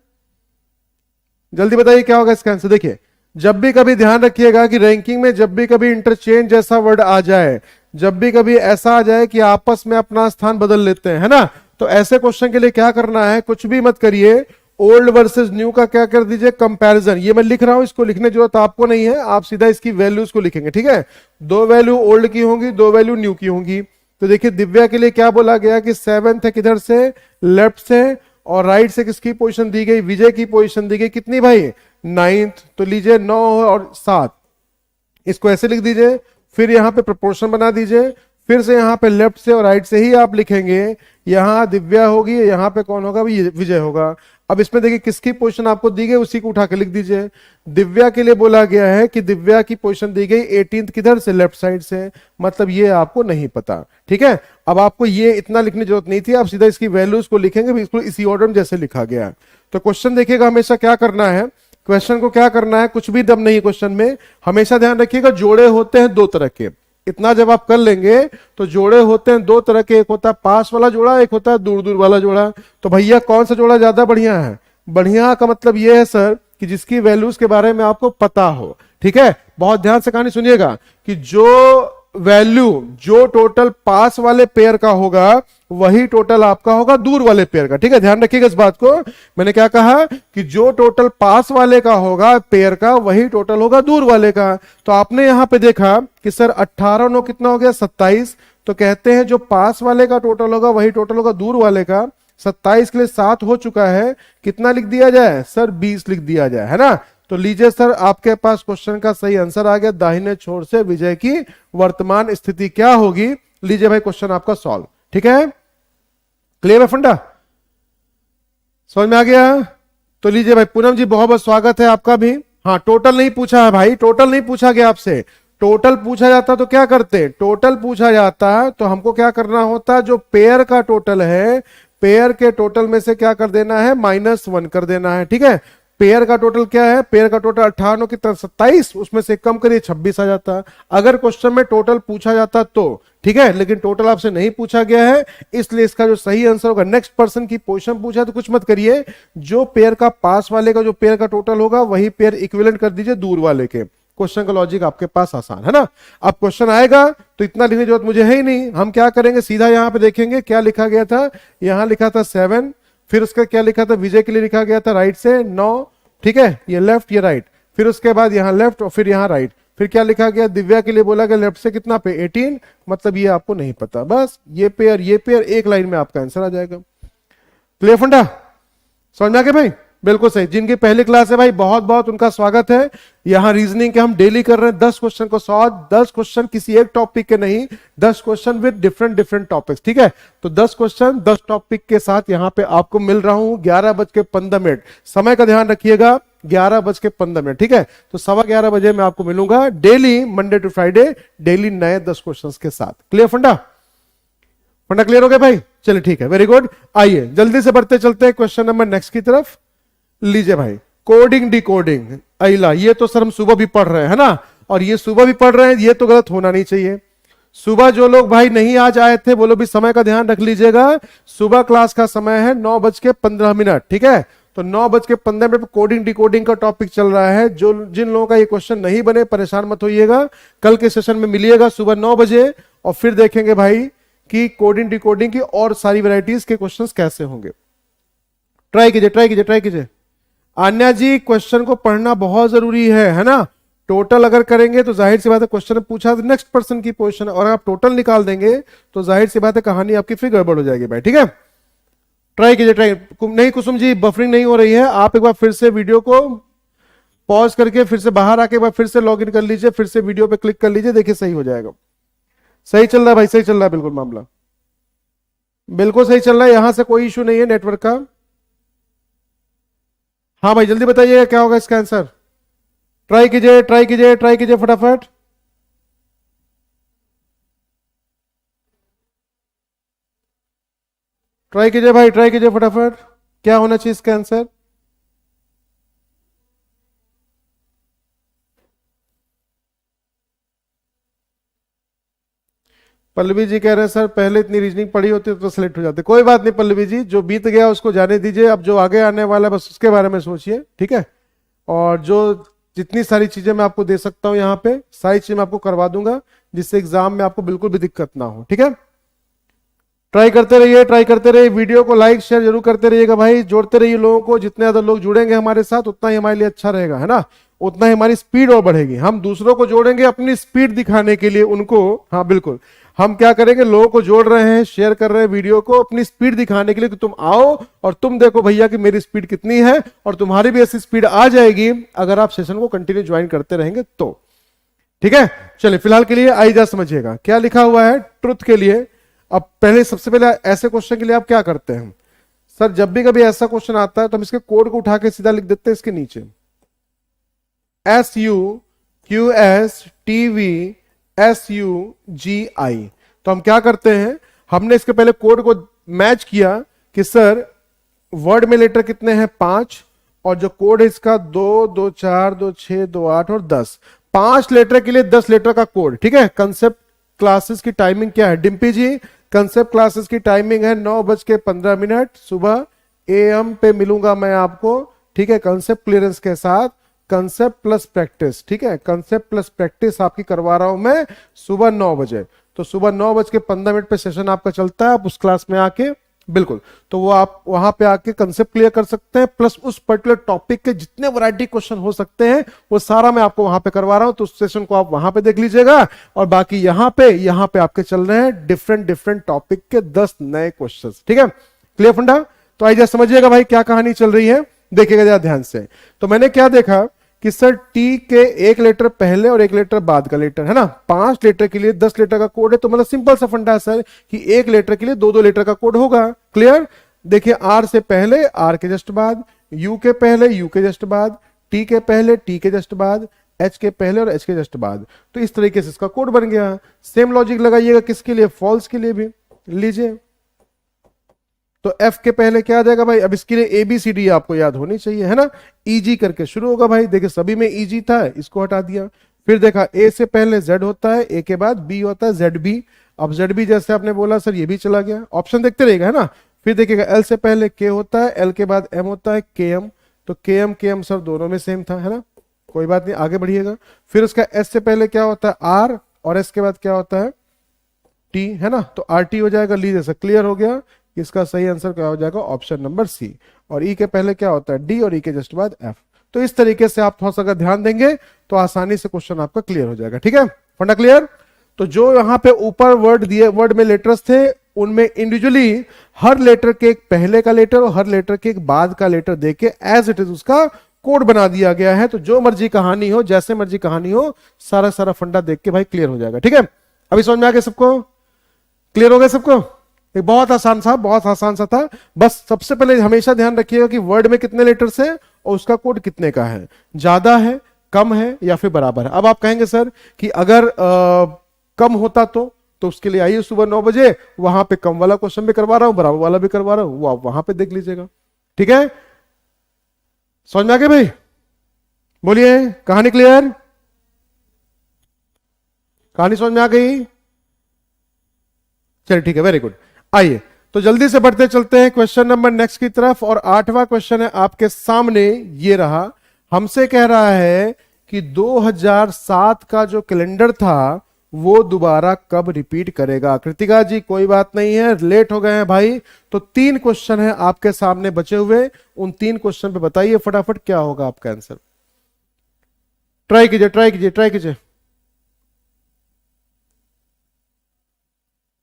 जल्दी बताइए क्या होगा इसका आंसर। देखिए जब भी कभी ध्यान रखिएगा कि रैंकिंग में जब भी कभी इंटरचेंज जैसा वर्ड आ जाए, जब भी कभी ऐसा आ जाए कि आपस में अपना स्थान बदल लेते हैं, है ना, तो ऐसे क्वेश्चन के लिए क्या करना है, कुछ भी मत करिए, ओल्ड वर्सेस न्यू का क्या कर दीजिए, कंपैरिजन। ये मैं लिख रहा हूं, इसको लिखने की जरूरत आपको नहीं है, आप सीधा इसकी वैल्यूज को लिखेंगे। ठीक है, 2 वैल्यू ओल्ड की होंगी, 2 वैल्यू न्यू की होंगी। तो देखिए दिव्या के लिए क्या बोला गया कि 7th है किधर से, लेफ्ट से, और राइट से किसकी पोजीशन दी गई, विजय की पोजीशन दी गई कितनी भाई, 9th। तो लीजिए 9 और 7, इसको ऐसे लिख दीजिए, फिर यहां पे प्रोपोर्शन बना दीजिए, फिर से यहां पे लेफ्ट से और राइट से ही आप लिखेंगे। यहां दिव्या होगी, यहां पे कौन होगा, विजय होगा। अब इसमें देखिए किसकी पोजीशन आपको दी गई, उसी को उठा के लिख दीजिए। दिव्या के लिए बोला गया है कि दिव्या की पोजीशन दी गई 18th किधर से, लेफ्ट साइड से, मतलब ये आपको नहीं पता। ठीक है, अब आपको ये इतना लिखने की जरूरत नहीं थी, आप सीधा इसकी वैल्यूज को लिखेंगे, बिल्कुल इसी ऑर्डर में जैसे लिखा गया। तो क्वेश्चन देखिएगा हमेशा क्या करना है, क्वेश्चन को क्या करना है, कुछ भी दम नहीं क्वेश्चन में। हमेशा ध्यान रखिएगा जोड़े होते हैं 2 तरह के, इतना जब आप कर लेंगे तो जोड़े होते हैं 2 तरह के, एक होता है पास वाला जोड़ा, एक होता है दूर दूर वाला जोड़ा। तो भैया कौन सा जोड़ा ज्यादा बढ़िया है, बढ़िया का मतलब यह है सर कि जिसकी वैल्यूज के बारे में आपको पता हो। ठीक है, बहुत ध्यान से कहानी सुनिएगा कि जो वैल्यू जो टोटल पास वाले पेयर का होगा वही टोटल आपका होगा दूर वाले पेयर का। ठीक है, ध्यान रखिएगा इस बात को, मैंने क्या कहा कि जो टोटल पास वाले का होगा पेयर का वही टोटल होगा दूर वाले का। तो आपने यहां पे देखा कि सर 18 9 कितना हो गया, 27। तो कहते हैं जो पास वाले का टोटल होगा वही टोटल होगा दूर वाले का। 27 के लिए 7 हो चुका है, कितना लिख दिया जाए सर, 20 लिख दिया जाए, है ना। तो लीजिए सर आपके पास क्वेश्चन का सही आंसर आ गया, दाहिने छोर से विजय की वर्तमान स्थिति क्या होगी। लीजिए भाई क्वेश्चन आपका सॉल्व। ठीक है, क्लियर है फंडा, समझ में आ गया। तो लीजिए भाई पूनम जी बहुत बहुत स्वागत है आपका भी। हाँ टोटल नहीं पूछा है भाई, टोटल नहीं पूछा गया आपसे, टोटल पूछा जाता तो क्या करते, टोटल पूछा जाता तो हमको क्या करना होता, जो पेयर का टोटल है पेयर के टोटल में से क्या कर देना है, -1 कर देना है। ठीक है, पेयर का टोटल क्या है, पेयर का टोटल 58 की तरफ 27, उसमें से कम करिए 26 आ जाता अगर क्वेश्चन में टोटल पूछा जाता तो। ठीक है, लेकिन टोटल आपसे नहीं पूछा गया है, इसलिए इसका जो सही आंसर होगा, नेक्स्ट पर्सन की पोजीशन पूछा तो कुछ मत करिए, जो पेयर का पास वाले का जो पेयर का टोटल होगा वही पेयर इक्विवेलेंट कर दीजिए दूर वाले के। क्वेश्चन का लॉजिक आपके पास आसान है ना। अब क्वेश्चन आएगा तो इतना लिखने की जरूरत मुझे है ही नहीं, हम क्या करेंगे, सीधा यहां पे देखेंगे क्या लिखा गया था, यहां लिखा था 7, फिर उसका क्या लिखा था, विजय के लिए लिखा गया था राइट से 9। ठीक है, ये लेफ्ट ये राइट, फिर उसके बाद यहां लेफ्ट और फिर यहां राइट, फिर क्या लिखा गया, दिव्या के लिए बोला गया लेफ्ट से कितना पे 18, मतलब ये आपको नहीं पता, बस ये पेयर एक लाइन में आपका आंसर आ जाएगा। क्लियर फंडा, समझ में आ गया भाई, बिल्कुल सही। जिनकी पहली क्लास है भाई बहुत बहुत उनका स्वागत है। यहां रीजनिंग के हम डेली कर रहे हैं 10 क्वेश्चन को सॉल्व, 10 क्वेश्चन किसी एक टॉपिक के नहीं, 10 क्वेश्चन विद डिफरेंट टॉपिक्स। ठीक है, तो 10 क्वेश्चन 10 टॉपिक के साथ यहां पे आपको मिल रहा हूं 11:15। समय का ध्यान रखिएगा, 11:15। ठीक है, तो 11:15 बजे मैं आपको मिलूंगा daily, Monday to Friday, daily नए 10 क्वेश्चन के साथ। क्लियर फंडा, फंडा क्लियर हो गया भाई, चलिए ठीक है, वेरी गुड। आइए जल्दी से बढ़ते चलते हैं क्वेश्चन नंबर नेक्स्ट की तरफ। लीजिए भाई, कोडिंग डिकोडिंग अला, ये तो सर हम सुबह भी पढ़ रहे हैं है ना, और ये सुबह भी पढ़ रहे हैं, ये तो गलत होना नहीं चाहिए। सुबह जो लोग भाई नहीं आज आए थे वो लोग भी समय का ध्यान रख लीजिएगा, सुबह क्लास का समय है 9:15। ठीक है, तो 9:15 पर कोडिंग डिकोडिंग का टॉपिक चल रहा है। जो जिन लोगों का ये क्वेश्चन नहीं बने परेशान मत होइएगा, कल के सेशन में मिलिएगा सुबह 9 बजे, और फिर देखेंगे भाई कि कोडिंग डिकोडिंग की और सारी वैरायटीज के क्वेश्चंस कैसे होंगे। ट्राई कीजिए ट्राई कीजिए ट्राई कीजिए। आन्या जी, क्वेश्चन को पढ़ना बहुत जरूरी है ना। टोटल अगर करेंगे तो जाहिर सी बात है, क्वेश्चन पूछा तो नेक्स्ट पर्सन की पोजीशन, और आप टोटल निकाल देंगे तो जाहिर सी बात है कहानी आपकी फिर गड़बड़ हो जाएगी भाई। ठीक है, ट्राई कीजिए ट्राई। नहीं कुसुम जी, बफरिंग नहीं हो रही है, आप एक बार फिर से वीडियो को पॉज करके फिर से बाहर आके एक बार फिर से लॉग इन कर लीजिए, फिर से वीडियो पे क्लिक कर लीजिए, देखिए सही हो जाएगा। सही चल रहा है भाई, सही चल रहा है, बिल्कुल मामला बिल्कुल सही चल रहा है, यहां से कोई इशू नहीं है नेटवर्क का। हाँ भाई जल्दी बताइएगा क्या होगा इसका आंसर। ट्राई कीजिए ट्राई कीजिए ट्राई कीजिए फटाफट। ट्राई कीजिए भाई, ट्राई कीजिए फटाफट, क्या होना चाहिए इसका आंसर। पल्लवी जी कह रहे हैं सर पहले इतनी रीजनिंग पढ़ी होती तो सेलेक्ट हो जाते। कोई बात नहीं पल्लवी जी, जो बीत गया उसको जाने दीजिए, अब जो आगे आने वाला है बस उसके बारे में सोचिए। ठीक है, और जो जितनी सारी चीजें मैं आपको दे सकता हूं यहाँ पे सारी चीजें मैं आपको करवा दूंगा, जिससे एग्जाम में आपको बिल्कुल भी दिक्कत ना हो। ठीक है, ट्राई करते रहिए ट्राई करते रहिए, वीडियो को लाइक शेयर जरूर करते रहिएगा भाई, जोड़ते रहिए लोगों को, जितने ज्यादा लोग जुड़ेंगे हमारे साथ उतना ही हमारे लिए अच्छा रहेगा है ना, उतना ही हमारी स्पीड और बढ़ेगी। हम दूसरों को जोड़ेंगे अपनी स्पीड दिखाने के लिए उनको, हाँ बिल्कुल, हम क्या करेंगे, लोगों को जोड़ रहे हैं, शेयर कर रहे हैं वीडियो को अपनी स्पीड दिखाने के लिए कि तुम आओ और तुम देखो भैया कि मेरी स्पीड कितनी है, और तुम्हारी भी ऐसी स्पीड आ जाएगी अगर आप सेशन को कंटिन्यू ज्वाइन करते रहेंगे तो। ठीक है, चलिए फिलहाल के लिए आइए समझिएगा क्या लिखा हुआ है ट्रुथ के लिए। अब पहले सबसे पहले ऐसे क्वेश्चन के लिए आप क्या करते हैं सर, जब भी कभी ऐसा क्वेश्चन आता है तो हम इसके कोड को उठा के सीधा लिख देते हैं इसके नीचे, SUQSTVSUGI। तो हम क्या करते हैं, हमने इसके पहले कोड को मैच किया कि सर वर्ड में लेटर कितने हैं 5, और जो कोड है इसका 2 2 4 2 6 2 8 और 10, 5 लेटर के लिए 10 लेटर का कोड। ठीक है, कंसेप्ट क्लासेस की टाइमिंग क्या है डिम्पी जी, कंसेप्ट क्लासेस की टाइमिंग है 9:15 सुबह AM पे मिलूंगा मैं आपको। ठीक है, कंसेप्ट क्लियरेंस के साथ, कंसेप्ट प्लस प्रैक्टिस। ठीक है, कंसेप्ट प्लस प्रैक्टिस आपकी करवा रहा हूं मैं सुबह 9 बजे। तो सुबह 9:15 पे सेशन आपका चलता है, आप उस क्लास में आके बिल्कुल, तो वो आप वहां पे आके कंसेप्ट क्लियर कर सकते हैं, प्लस उस पर्टिकुलर टॉपिक के जितने वैरायटी क्वेश्चन हो सकते हैं वो सारा मैं आपको वहां पे करवा रहा हूं, तो उस सेशन को आप वहां पे देख लीजिएगा। और बाकी यहां पे आपके चल रहे हैं डिफरेंट टॉपिक के 10 नए क्वेश्चन। ठीक है, क्लियर फंडा। तो आइए समझिएगा भाई क्या कहानी चल रही है, देखिएगा जरा ध्यान से। तो मैंने क्या देखा कि सर टी के 1 लेटर पहले और 1 लेटर बाद का लेटर है ना, 5 लेटर के लिए 10 लेटर का कोड है, तो मतलब सिंपल सा फंडा है सर कि 1 लेटर के लिए 2 लेटर का कोड होगा। क्लियर, देखिए आर से पहले आर के जस्ट बाद, यू के पहले यू के जस्ट बाद, टी के पहले टी के जस्ट बाद, एच के पहले और एच के जस्ट बाद। तो इस तरीके से इसका कोड बन गया। सेम लॉजिक लगाइएगा किसके लिए, फॉल्स के लिए भी। लीजिए, तो एफ के पहले क्या आ जाएगा भाई, अब इसके लिए एबीसीडी आपको याद होनी चाहिए, है ना। ईजी करके शुरू होगा भाई, देखिए सभी में ईजी था, इसको हटा दिया। फिर देखा ए से पहले जेड होता है, ए के बाद बी होता है, जेड बी। अब जेड बी जैसे आपने बोला सर ये भी चला गया, ऑप्शन देखते रहेगा, है ना। फिर देखिएगा एल से पहले के होता है, एल के बाद एम होता है, के एम। तो के एम सर दोनों में सेम था, है ना, कोई बात नहीं, आगे बढ़िएगा। फिर उसका एस से पहले क्या होता है, आर, और एस के बाद क्या होता है, टी, है ना। तो आर टी हो जाएगा। लीजिए सर क्लियर हो गया, इसका सही आंसर क्या हो जाएगा, ऑप्शन नंबर सी। और ई के पहले क्या होता है, डी, और ई के जस्ट बाद एफ। तो इस तरीके से आप थोड़ा सा अगर ध्यान देंगे तो आसानी से क्वेश्चन आपका क्लियर हो जाएगा। ठीक है, फंडा क्लियर। तो जो यहाँ पे ऊपर वर्ड दिए, वर्ड में लेटर्स थे, उनमें इंडिविजुअली हर लेटर के एक पहले का लेटर और हर लेटर के एक बाद का लेटर देके एज इट इज उसका कोड बना दिया गया है। तो जो मर्जी कहानी हो, जैसे मर्जी कहानी हो, सारा सारा फंडा देख के भाई क्लियर हो जाएगा। ठीक है, अभी समझ में आ गया सबको, क्लियर हो गया सबको। एक बहुत आसान सा, बहुत आसान सा था। बस सबसे पहले हमेशा ध्यान रखिएगा कि वर्ड में कितने लेटर्स हैं और उसका कोड कितने का है, ज्यादा है, कम है, या फिर बराबर है। अब आप कहेंगे सर कि अगर कम होता तो उसके लिए आइए सुबह 9 बजे, वहां पे कम वाला क्वेश्चन भी करवा रहा हूं, बराबर वाला भी करवा रहा हूं, वो आप वहां पे देख लीजिएगा। ठीक है, समझ में आ गया भाई, बोलिए, कहानी क्लियर, कहानी समझ में आ गई। चलिए ठीक है, वेरी गुड। आइए तो जल्दी से बढ़ते चलते हैं क्वेश्चन नंबर नेक्स्ट की तरफ। और 8वां क्वेश्चन है आपके सामने, ये रहा। हमसे कह रहा है कि 2007 का जो कैलेंडर था वो दोबारा कब रिपीट करेगा। कृतिका जी कोई बात नहीं है, लेट हो गए हैं भाई। तो 3 क्वेश्चन है आपके सामने बचे हुए, उन 3 क्वेश्चन पे बताइए फटाफट क्या होगा आपका आंसर। ट्राई कीजिए, ट्राई कीजिए, ट्राई कीजिए,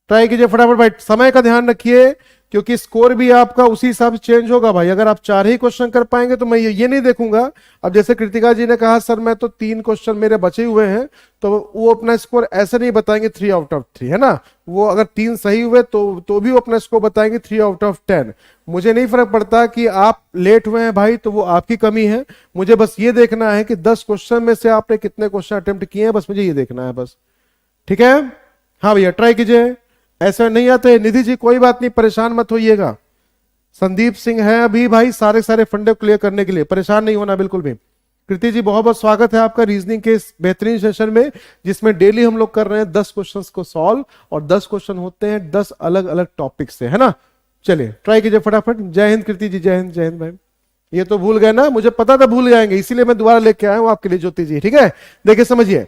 ट्राई कीजिए फटाफट भाई। समय का ध्यान रखिए क्योंकि स्कोर भी आपका उसी हिसाब से चेंज होगा भाई। अगर आप 4 ही क्वेश्चन कर पाएंगे तो मैं ये नहीं देखूंगा। अब जैसे कृतिका जी ने कहा सर मैं तो 3 क्वेश्चन मेरे बचे हुए हैं, तो वो अपना स्कोर ऐसे नहीं बताएंगे 3 आउट ऑफ 3, है ना। वो अगर 3 सही हुए तो भी वो अपना स्कोर बताएंगे 3 आउट ऑफ 10। मुझे नहीं फर्क पड़ता कि आप लेट हुए हैं भाई, तो वो आपकी कमी है। मुझे बस ये देखना है कि 10 क्वेश्चन में से आपने कितने क्वेश्चन अटेम्प्ट किए हैं, बस मुझे ये देखना है बस। ठीक है, हाँ भैया ट्राई कीजिए। ऐसे नहीं आते निधि जी, कोई बात नहीं, परेशान मत होइएगा। संदीप सिंह है अभी भाई सारे फंडे क्लियर करने के लिए, परेशान नहीं होना बिल्कुल भी। कृति जी बहुत बहुत स्वागत है आपका रीजनिंग के इस बेहतरीन सेशन में, जिसमें डेली हम लोग कर रहे हैं 10 क्वेश्चंस को सॉल्व, और 10 क्वेश्चन होते हैं 10 अलग अलग टॉपिक से, है ना। चलिए ट्राई कीजिए फटाफट। जय हिंद कृति जी, जय हिंद, जय हिंद भाई। ये तो भूल गए ना, मुझे पता था भूल जाएंगे, इसीलिए मैं दोबारा लेके आया हूं आपके लिए ज्योति जी। ठीक है, देखिए समझिए,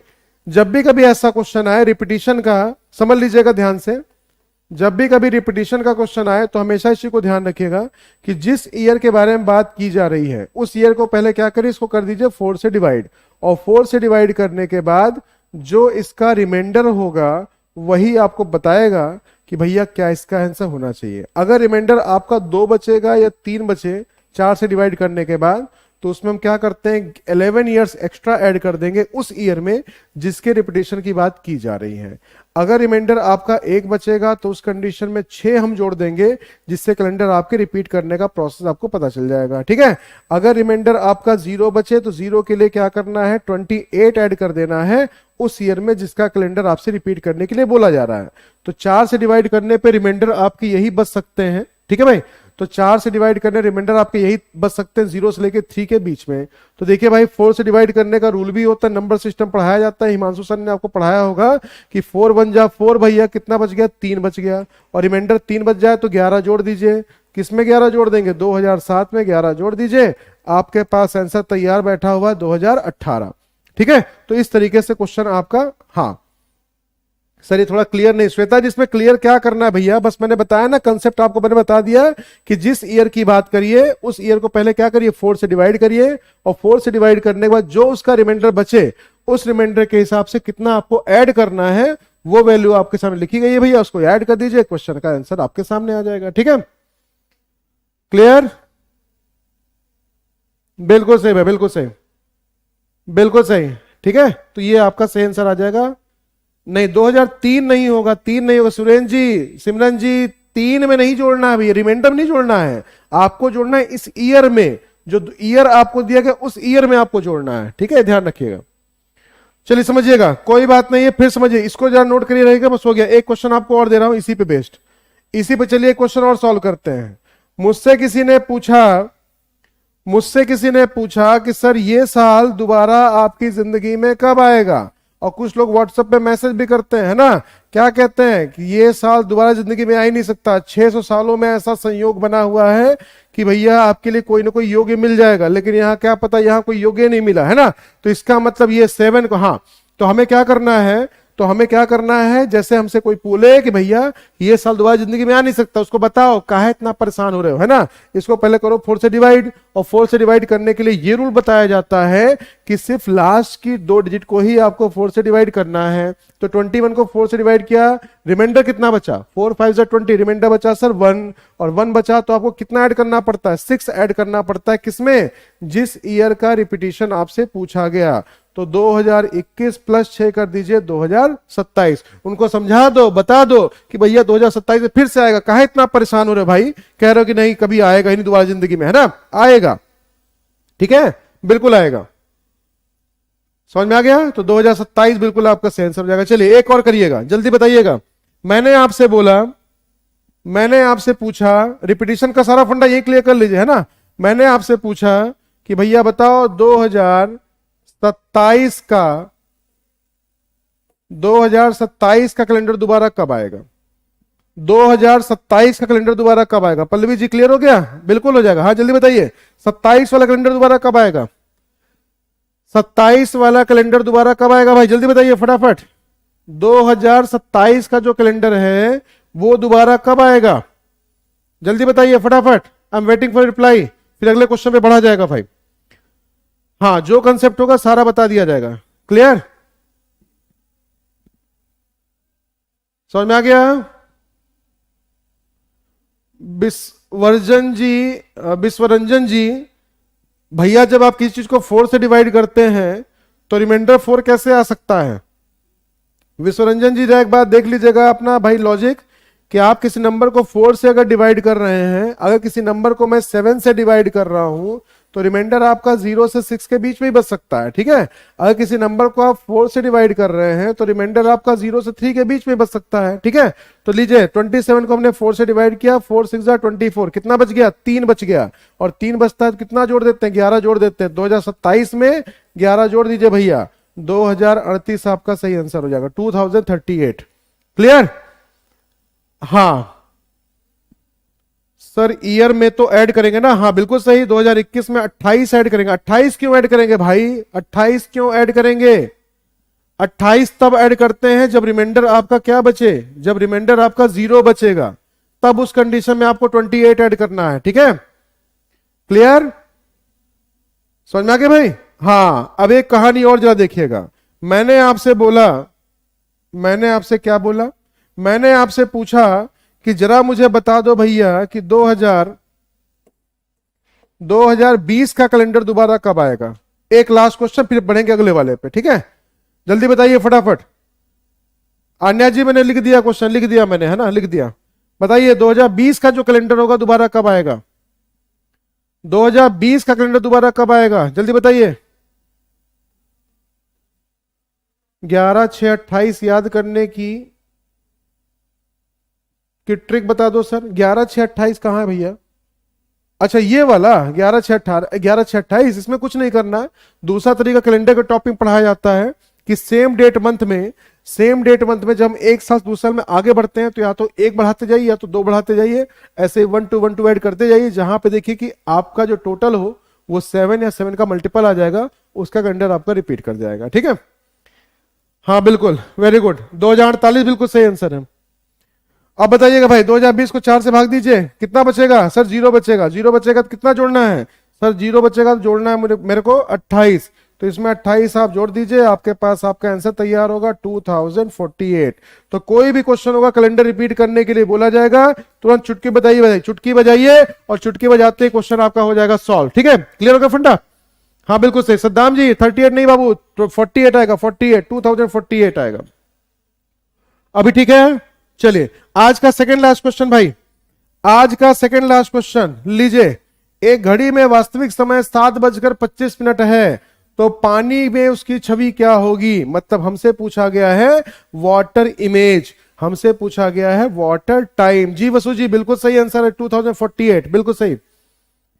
जब भी कभी ऐसा क्वेश्चन आए रिपीटिशन का, समझ लीजिएगा ध्यान से। जब भी कभी रिपीटिशन का क्वेश्चन आए तो हमेशा इसी को ध्यान रखिएगा कि जिस ईयर के बारे में बात की जा रही है उस ईयर को पहले क्या करिए, इसको कर दीजिए 4 से डिवाइड, और 4 से डिवाइड करने के बाद जो इसका रिमाइंडर होगा वही आपको बताएगा कि भैया क्या इसका आंसर होना चाहिए। अगर रिमाइंडर आपका 2 बचेगा या 3 बचे 4 से डिवाइड करने के बाद, तो उसमें हम क्या करते हैं 11 ईयर्स एक्स्ट्रा ऐड कर देंगे उस ईयर में जिसके रिपीटिशन की बात की जा रही है। अगर रिमाइंडर आपका 1 बचेगा तो उस कंडीशन में 6 हम जोड़ देंगे, जिससे कैलेंडर आपके रिपीट करने का प्रोसेस आपको पता चल जाएगा। ठीक है, अगर रिमाइंडर आपका 0 बचे तो 0 के लिए क्या करना है 28 ऐड कर देना है उस ईयर में जिसका कैलेंडर आपसे रिपीट करने के लिए बोला जा रहा है। तो 4 से डिवाइड करने पे रिमाइंडर आपके यही बच सकते हैं। ठीक है भाई, तो 4 से डिवाइड करने रिमाइंडर आपके यही बच सकते हैं 0 से लेके 3 के बीच में। तो देखिए भाई 4 से डिवाइड करने का रूल भी होता है, नंबर सिस्टम पढ़ाया जाता है, हिमांशु सर ने आपको पढ़ाया होगा कि 4 1 जा 4, भैया कितना बच गया 3 बच गया, और रिमाइंडर 3 बच जाए तो 11 जोड़ दीजिए। किसमें 11 जोड़ देंगे 2007 में 11 जोड़ दीजिए, आपके पास आंसर तैयार बैठा हुआ 2018। ठीक है, तो इस तरीके से क्वेश्चन आपका, हाँ सर ये थोड़ा क्लियर नहीं श्वेता जी, इसमें क्लियर क्या करना है भैया, बस मैंने बताया ना कंसेप्ट आपको, मैंने बता दिया कि जिस ईयर की बात करिए उस ईयर को पहले क्या करिए 4 से डिवाइड करिए, और 4 से डिवाइड करने के बाद जो उसका रिमाइंडर बचे उस रिमाइंडर के हिसाब से कितना आपको ऐड करना है वो वैल्यू आपके सामने लिखी गई है भैया, उसको ऐड कर दीजिए, क्वेश्चन का आंसर आपके सामने आ जाएगा। ठीक है, क्लियर, बिल्कुल सही भाई, बिल्कुल सही, बिल्कुल सही। ठीक है, तो ये आपका सही आंसर आ जाएगा। नहीं 2003 नहीं होगा, 3 नहीं होगा सुरेंद्र जी, सिमरन जी, 3 में नहीं जोड़ना है भैया, रिमाइंडर नहीं जोड़ना है, आपको जोड़ना है इस ईयर में, जो ईयर आपको दिया गया उस ईयर में आपको जोड़ना है। ठीक है, ध्यान रखिएगा। चलिए समझिएगा, कोई बात नहीं है, फिर समझिए, इसको जरा नोट करिए, रहेगा बस, हो गया। एक क्वेश्चन आपको और दे रहा हूं इसी पे बेस्ड, इसी पे चलिए एक क्वेश्चन और सॉल्व करते हैं। मुझसे किसी ने पूछा कि सर ये साल दोबारा आपकी जिंदगी में कब आएगा, और कुछ लोग व्हाट्सएप पे मैसेज भी करते हैं ना, क्या कहते हैं कि ये साल दोबारा जिंदगी में आ ही नहीं सकता, 600 सालों में ऐसा संयोग बना हुआ है कि भैया आपके लिए कोई ना कोई योग्य मिल जाएगा, लेकिन यहाँ क्या पता यहाँ कोई योग्य नहीं मिला है ना, तो इसका मतलब ये 7 को, हाँ, तो हमें क्या करना है, जैसे हमसे कोई बोले कि भैया ये साल दोबारा जिंदगी में आ नहीं सकता, उसको बताओ काहे इतना परेशान हो रहे हो, है ना, इसको पहले करो 4 से डिवाइड, और 4 से डिवाइड करने के लिए ये रूल बताया जाता है कि सिर्फ लास्ट की 2 डिजिट को ही आपको 4 से डिवाइड करना है। तो 21 को 4 से डिवाइड किया, रिमाइंडर कितना बचा, 4 5 20, रिमाइंडर बचा सर 1, और 1 बचा तो आपको कितना ऐड करना पड़ता है, 6 ऐड करना पड़ता है, किसमें, जिस ईयर का रिपीटिशन आपसे पूछा गया। तो 2021 प्लस 6 कर दीजिए 2027। उनको समझा दो, बता दो कि भैया 2027 में फिर से आएगा, काहे इतना परेशान हो रहे हो भाई, कह रहे हो कि नहीं कभी आएगा ही नहीं दोबारा जिंदगी में, है ना, आएगा, ठीक है, बिल्कुल आएगा। समझ में आ गया, तो 2027 बिल्कुल आपका सही आंसर हो जाएगा। चलिए एक और करिएगा, जल्दी बताइएगा। मैंने आपसे पूछा, रिपीटिशन का सारा फंडा ये क्लियर कर लीजिए, है ना, मैंने आपसे पूछा कि भैया बताओ 2027 का कैलेंडर दोबारा कब आएगा, 2027 का कैलेंडर दोबारा कब आएगा। पल्लवी जी क्लियर हो गया, बिल्कुल हो जाएगा, हाँ जल्दी बताइए, 27 वाला कैलेंडर दोबारा कब आएगा, 27 वाला कैलेंडर दोबारा कब आएगा भाई, जल्दी बताइए फटाफट। 2027 का जो कैलेंडर है वो दोबारा कब आएगा, जल्दी बताइए फटाफट, I am waiting for reply, फिर अगले क्वेश्चन पे बढ़ा जाएगा भाई। हाँ जो कंसेप्ट होगा सारा बता दिया जाएगा, क्लियर, समझ में आ गया। विश्वरंजन जी, भैया जब आप किसी चीज को 4 से डिवाइड करते हैं तो रिमाइंडर 4 कैसे आ सकता है। विश्वरंजन जी एक बात देख लीजिएगा अपना भाई लॉजिक, कि आप किसी नंबर को 4 से अगर डिवाइड कर रहे हैं, अगर किसी नंबर को मैं 7 से डिवाइड कर रहा हूं तो रिमाइंडर आपका 0 से 6 के बीच में ही बच सकता है, ठीक है। अगर किसी नंबर को आप 4 से डिवाइड कर रहे हैं तो रिमाइंडर आपका 0 से 3 के बीच में बच सकता है, ठीक है। तो लीजिए 27 को हमने 4 से डिवाइड किया, 4 6 24, कितना बच गया, 3 बच गया, और 3 बचता है तो कितना जोड़ देते हैं, 11 जोड़ देते हैं। 2027 में 11 जोड़ दीजिए भैया, 2038 आपका सही आंसर हो जाएगा, 2038, क्लियर। हाँ सर ईयर में तो ऐड करेंगे ना, हाँ बिल्कुल सही, 2021 में 28 ऐड करेंगे। 28 क्यों ऐड करेंगे भाई, 28 क्यों ऐड करेंगे, 28 तब ऐड करते हैं जब रिमाइंडर आपका क्या बचे, जब रिमाइंडर आपका 0 बचेगा, तब उस कंडीशन में आपको 28 ऐड करना है, ठीक है, क्लियर, समझ में आ गया भाई। हाँ अब एक कहानी और जरा देखिएगा, मैंने आपसे क्या बोला, मैंने आपसे पूछा कि जरा मुझे बता दो भैया कि 2020 का कैलेंडर दोबारा कब आएगा। एक लास्ट क्वेश्चन फिर बढ़ेंगे अगले वाले पे, ठीक है, जल्दी बताइए फटाफट। आन्या जी मैंने लिख दिया क्वेश्चन, लिख दिया मैंने, है ना, लिख दिया, बताइए 2020 का जो कैलेंडर होगा दोबारा कब आएगा, 2020 का कैलेंडर दोबारा कब आएगा, जल्दी बताइए। 11 6 28 याद करने की ट्रिक बता दो सर। 11 6 28 कहां है भैया, अच्छा ये वाला 11 6 28, इसमें कुछ नहीं करना। दूसरा तरीका कैलेंडर के टॉपिक पढ़ाया जाता है कि सेम डेट मंथ में जब हम एक साल दूसरे साल में आगे बढ़ते हैं तो या तो 1 बढ़ाते जाइए या तो 2 बढ़ाते जाइए, ऐसे 1 2 ऐड करते जाइए, जहां पे देखिए कि आपका जो टोटल हो वो 7 या 7 का मल्टीपल आ जाएगा, उसका कैलेंडर आपका रिपीट कर जाएगा, ठीक है। हाँ बिल्कुल, वेरी गुड, 2048 बिल्कुल सही आंसर है। अब बताइएगा भाई 2020 को 4 से भाग दीजिए, कितना बचेगा सर, 0 बचेगा, 0 बचेगा तो कितना जोड़ना है सर, 0 बचेगा तो जोड़ना है मेरे को 28, तो इसमें 28 आप जोड़ दीजिए, आपके पास आपका आंसर तैयार होगा 2048। तो कोई भी क्वेश्चन होगा कैलेंडर रिपीट करने के लिए बोला जाएगा, तुरंत चुटकी बजाइए, चुटकी बजाइए, और चुटकी बजाते ही क्वेश्चन आपका हो जाएगा सॉल्व, ठीक है, क्लियर होगा फंडा। हाँ बिल्कुल सही सद्दाम जी, 38 नहीं बाबू, तो 48 आएगा, 48 2048 आएगा, अभी ठीक है। चलिए आज का सेकंड लास्ट क्वेश्चन भाई, आज का सेकंड लास्ट क्वेश्चन लीजिए। एक घड़ी में वास्तविक समय 7:25 है तो पानी में उसकी छवि क्या होगी, मतलब हमसे पूछा गया है वाटर इमेज, हमसे पूछा गया है वाटर टाइम। जी वसु जी बिल्कुल सही आंसर है 2048, बिल्कुल सही,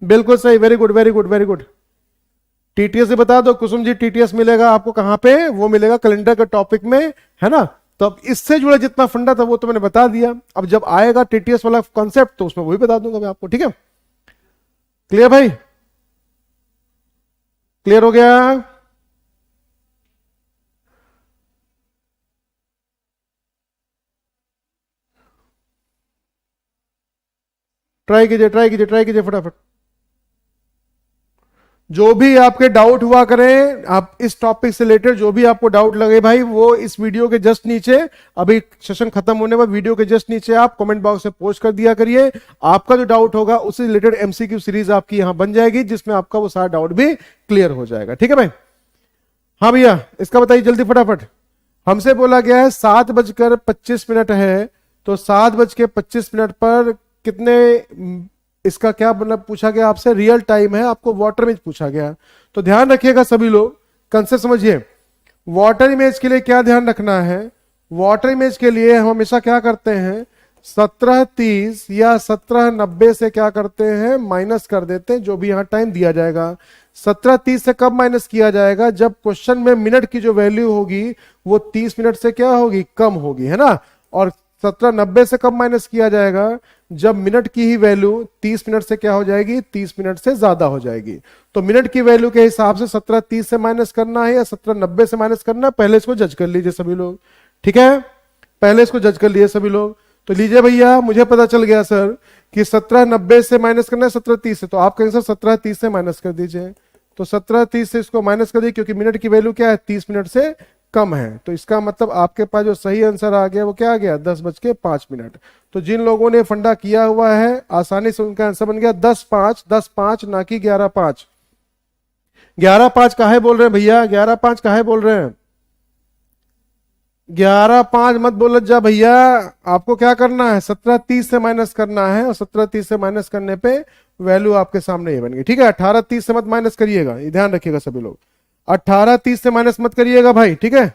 बिल्कुल सही, very good very good very good. TTS से बता दो कुसुम जी, टीटीएस मिलेगा आपको कहां पे, वो मिलेगा कैलेंडर के टॉपिक में, है ना। तो अब इससे जुड़ा जितना फंडा था वो तो मैंने बता दिया, अब जब आएगा टीटीएस वाला कॉन्सेप्ट तो उसमें वही बता दूंगा मैं आपको, ठीक है। क्लियर भाई, क्लियर हो गया। ट्राई कीजिए ट्राई कीजिए ट्राई कीजिए फटाफट, जो भी आपके डाउट हुआ करें, आप इस टॉपिक से रिलेटेड जो भी आपको डाउट लगे भाई, वो इस वीडियो के जस्ट नीचे, अभी सेशन खत्म होने पर वीडियो के जस्ट नीचे आप कमेंट बॉक्स में पोस्ट कर दिया करिए। आपका जो डाउट होगा उससे रिलेटेड एमसीक्यू सीरीज आपकी यहां बन जाएगी, जिसमें आपका वो सारा डाउट भी क्लियर हो जाएगा, ठीक है भाई। हाँ भैया इसका बताइए जल्दी फटाफट। हमसे बोला गया है 7:25 है, तो 7:25 पर कितने, इसका क्या मतलब पूछा गया आपसे, रियल टाइम है, आपको वाटर इमेज पूछा गया। तो ध्यान रखिएगा सभी लोग, कंसेप्ट समझिए। वाटर इमेज के लिए क्या ध्यान रखना है, वाटर इमेज के लिए हम हमेशा क्या करते हैं, 17:30 या 17:90 से क्या करते हैं, माइनस कर देते हैं जो भी यहां टाइम दिया जाएगा। 17:30 से कब माइनस किया जाएगा, जब क्वेश्चन में मिनट की जो वैल्यू होगी वो 30 मिनट से क्या होगी, कम होगी, है ना। और 17:90 से कब माइनस किया जाएगा, जब मिनट की ही वैल्यू 30 मिनट से क्या हो जाएगी, 30 मिनट से ज्यादा हो जाएगी। तो मिनट की वैल्यू के हिसाब से 17:30 से माइनस करना है या 17:90 से माइनस करना है, पहले इसको जज कर लीजिए सभी लोग, ठीक है। पहले इसको जज कर लीजिए सभी लोग। तो लीजिए भैया, मुझे पता चल गया सर कि 17:90 से माइनस करना है 17:30 से, तो आप कहेंगे सर 17:30 से माइनस कर दीजिए। तो 17:30 से इसको माइनस कर दीजिए, क्योंकि मिनट की वैल्यू क्या है, 30 मिनट से कम है। तो इसका मतलब आपके पास जो सही आंसर आ गया वो क्या आ गया, 10:05। तो जिन लोगों ने फंडा किया हुआ है आसानी से उनका आंसर बन गया 10:05, 10:05 ना कि 11:05। 11:05 काहे बोल रहे हैं भैया, 11:05 काहे बोल रहे हैं, 11:05 मत बोलत जा भैया। आपको क्या करना है, 17:30 से माइनस करना है, और 17:30 से माइनस करने पे वैल्यू आपके सामने ये बन गई, ठीक है। 18:30 से मत माइनस करिएगा, ये ध्यान रखिएगा सभी लोग, 18:30 से माइनस मत करिएगा भाई, ठीक है।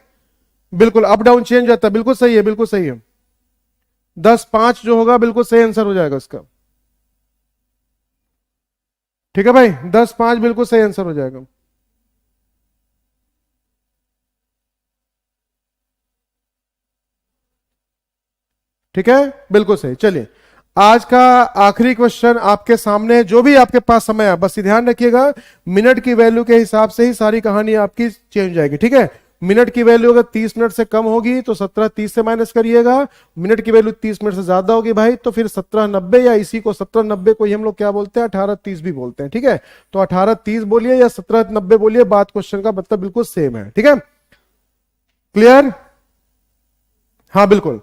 बिल्कुल अप डाउन चेंज होता है, बिल्कुल सही है, बिल्कुल सही है। 10:05 जो होगा बिल्कुल सही आंसर हो जाएगा उसका, ठीक है भाई। 10:05 बिल्कुल सही आंसर हो जाएगा। ठीक है, बिल्कुल सही। चलिए आज का आखिरी क्वेश्चन आपके सामने, जो भी आपके पास समय है बस ये ध्यान रखिएगा, मिनट की वैल्यू के हिसाब से ही सारी कहानी आपकी चेंज जाएगी, ठीक है। मिनट की वैल्यू अगर 30 मिनट से कम होगी तो 17:30 से माइनस करिएगा, मिनट की वैल्यू 30 मिनट से ज्यादा होगी भाई तो फिर 17:90, या इसी को 17:90 को ही हम लोग क्या बोलते हैं, 18:30 भी बोलते हैं, ठीक है। तो 18:30 बोलिए या 17:90 बोलिए, बात क्वेश्चन का मतलब बिल्कुल सेम है, ठीक है। क्लियर, हाँ बिल्कुल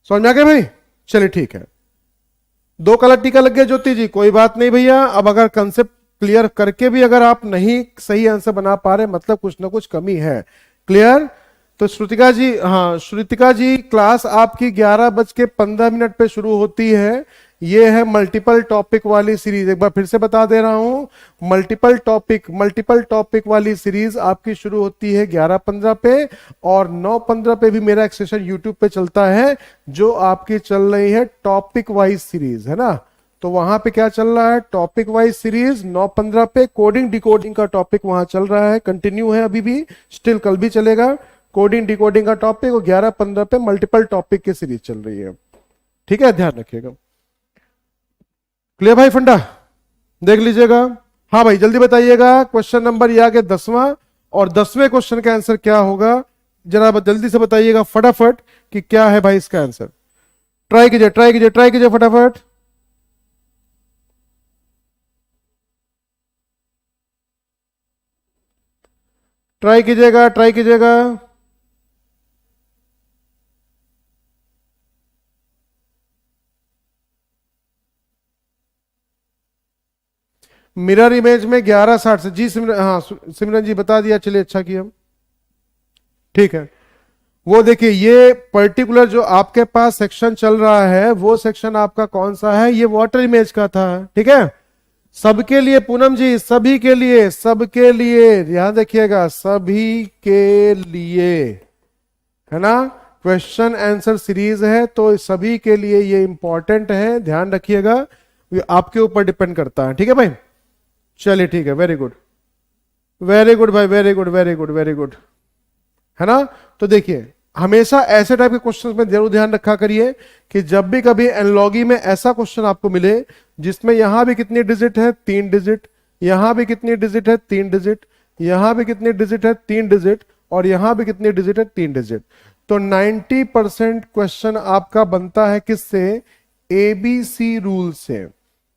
समझ में आ गया भाई। चलिए ठीक है, 2 कलर टीका लग गया ज्योति जी, कोई बात नहीं भैया। अब अगर कंसेप्ट क्लियर करके भी अगर आप नहीं सही आंसर बना पा रहे, मतलब कुछ ना कुछ कमी है। क्लियर, तो श्रुतिका जी, हाँ श्रुतिका जी, क्लास आपकी 11:15 पे शुरू होती है। ये है मल्टीपल टॉपिक वाली सीरीज, एक बार फिर से बता दे रहा हूं, मल्टीपल टॉपिक वाली सीरीज आपकी शुरू होती है 11:15 पे, और 9:15 पे भी मेरा एक सेशन यूट्यूब पे चलता है, जो आपकी चल रही है टॉपिक वाइज सीरीज, है ना। तो वहां पे क्या चल रहा है, टॉपिक वाइज सीरीज 9:15 पे, कोडिंग डिकोडिंग का टॉपिक वहां चल रहा है, कंटिन्यू है अभी भी, स्टिल कल भी चलेगा कोडिंग डिकोडिंग का टॉपिक, और 11:15 पे मल्टीपल टॉपिक की सीरीज चल रही है, ठीक है, ध्यान रखिएगा। क्लियर भाई फंडा, देख लीजिएगा। हाँ भाई जल्दी बताइएगा, क्वेश्चन नंबर ये आ गया 10वां, और 10वें क्वेश्चन का आंसर क्या होगा, जरा जल्दी से बताइएगा फटाफट कि क्या है भाई इसका आंसर। ट्राई कीजिए ट्राई कीजिए ट्राई कीजिए फटाफट। ट्राई कीजिएगा ट्राई कीजिएगा। मिरर इमेज में 11:60 से, जी सिमरन, हाँ सिमरन जी बता दिया, चलिए अच्छा किया, ठीक है। वो देखिए ये पर्टिकुलर जो आपके पास सेक्शन चल रहा है, वो सेक्शन आपका कौन सा है, ये वाटर इमेज का था, ठीक है। सबके लिए पूनम जी, सभी के लिए, सबके लिए ध्यान रखिएगा, सभी के लिए, है ना। क्वेश्चन आंसर सीरीज है तो सभी के लिए ये इंपॉर्टेंट है, ध्यान रखिएगा, ये आपके ऊपर डिपेंड करता है। ठीक है भाई, चलिए ठीक है, वेरी गुड, वेरी गुड भाई, very good, very good, very good, है ना। तो देखिए हमेशा ऐसे टाइप के क्वेश्चंस में जरूर ध्यान रखा करिए कि जब भी कभी एनालॉजी में ऐसा क्वेश्चन आपको मिले जिसमें यहां भी कितनी डिजिट है, 3 डिजिट, यहां भी कितनी डिजिट है, 3 डिजिट, यहां भी कितनी डिजिट है, 3 डिजिट, और यहां भी कितनी डिजिट है, 3 डिजिट, तो 90% क्वेश्चन आपका बनता है किससे, एबीसी रूल से।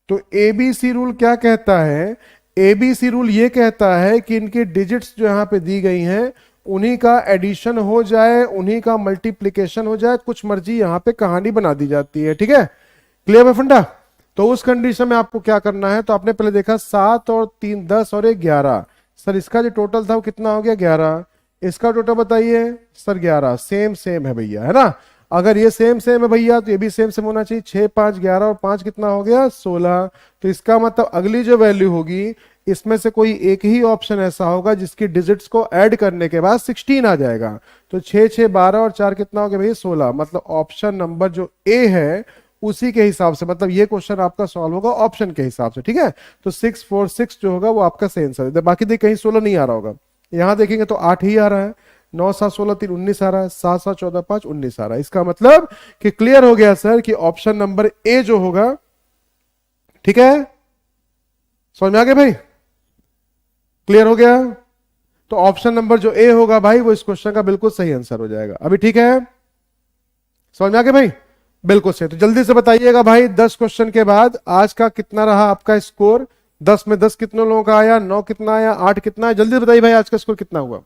तो एबीसी रूल क्या कहता है, एबीसी रूल ये कहता है कि इनकी डिजिट्स जो यहां पे दी गई हैं उन्हीं का एडिशन हो जाए, उन्हीं का मल्टीप्लिकेशन हो जाए, कुछ मर्जी यहां पे कहानी बना दी जाती है। ठीक है, क्लियर है फंडा। तो उस कंडीशन में आपको क्या करना है, तो आपने पहले देखा 7 और 3 10 और 1 11, सर इसका जो टोटल था वो कितना हो गया, 11, इसका टोटल बताइए सर 11, सेम सेम है भैया, है ना। अगर ये सेम सेम है भैया तो ये भी सेम सेम होना चाहिए, 6 5 11 और 5 कितना हो गया, 16। तो इसका मतलब अगली जो वैल्यू होगी इसमें से कोई एक ही ऑप्शन ऐसा होगा जिसकी डिजिट्स को ऐड करने के बाद 16 आ जाएगा। तो 6 6 12 और 4 कितना हो गया भैया, 16। मतलब ऑप्शन नंबर जो ए है उसी के हिसाब से, मतलब ये क्वेश्चन आपका सॉल्व होगा ऑप्शन के हिसाब से। ठीक है, तो 6 4 6 जो होगा वो आपका सही आंसर है। बाकी देखिए कहीं 16 नहीं आ रहा होगा, यहां देखेंगे तो 8 ही आ रहा है, 9 7 16 3 19 आ रहा है, 7 7 14 5 19 आ रहा है। इसका मतलब कि क्लियर हो गया सर कि ऑप्शन नंबर ए जो होगा, ठीक है, समझ में आ गया भाई, क्लियर हो गया। तो ऑप्शन नंबर जो ए होगा भाई वो इस क्वेश्चन का बिल्कुल सही आंसर हो जाएगा। अभी ठीक है, समझ में आ गया भाई, बिल्कुल सही। तो जल्दी से बताइएगा भाई 10 क्वेश्चन के बाद आज का कितना रहा आपका स्कोर, 10 में 10 कितने लोगों का आया, 9 कितना आया, 8 कितना आया, जल्दी बताइए भाई आज का स्कोर कितना हुआ।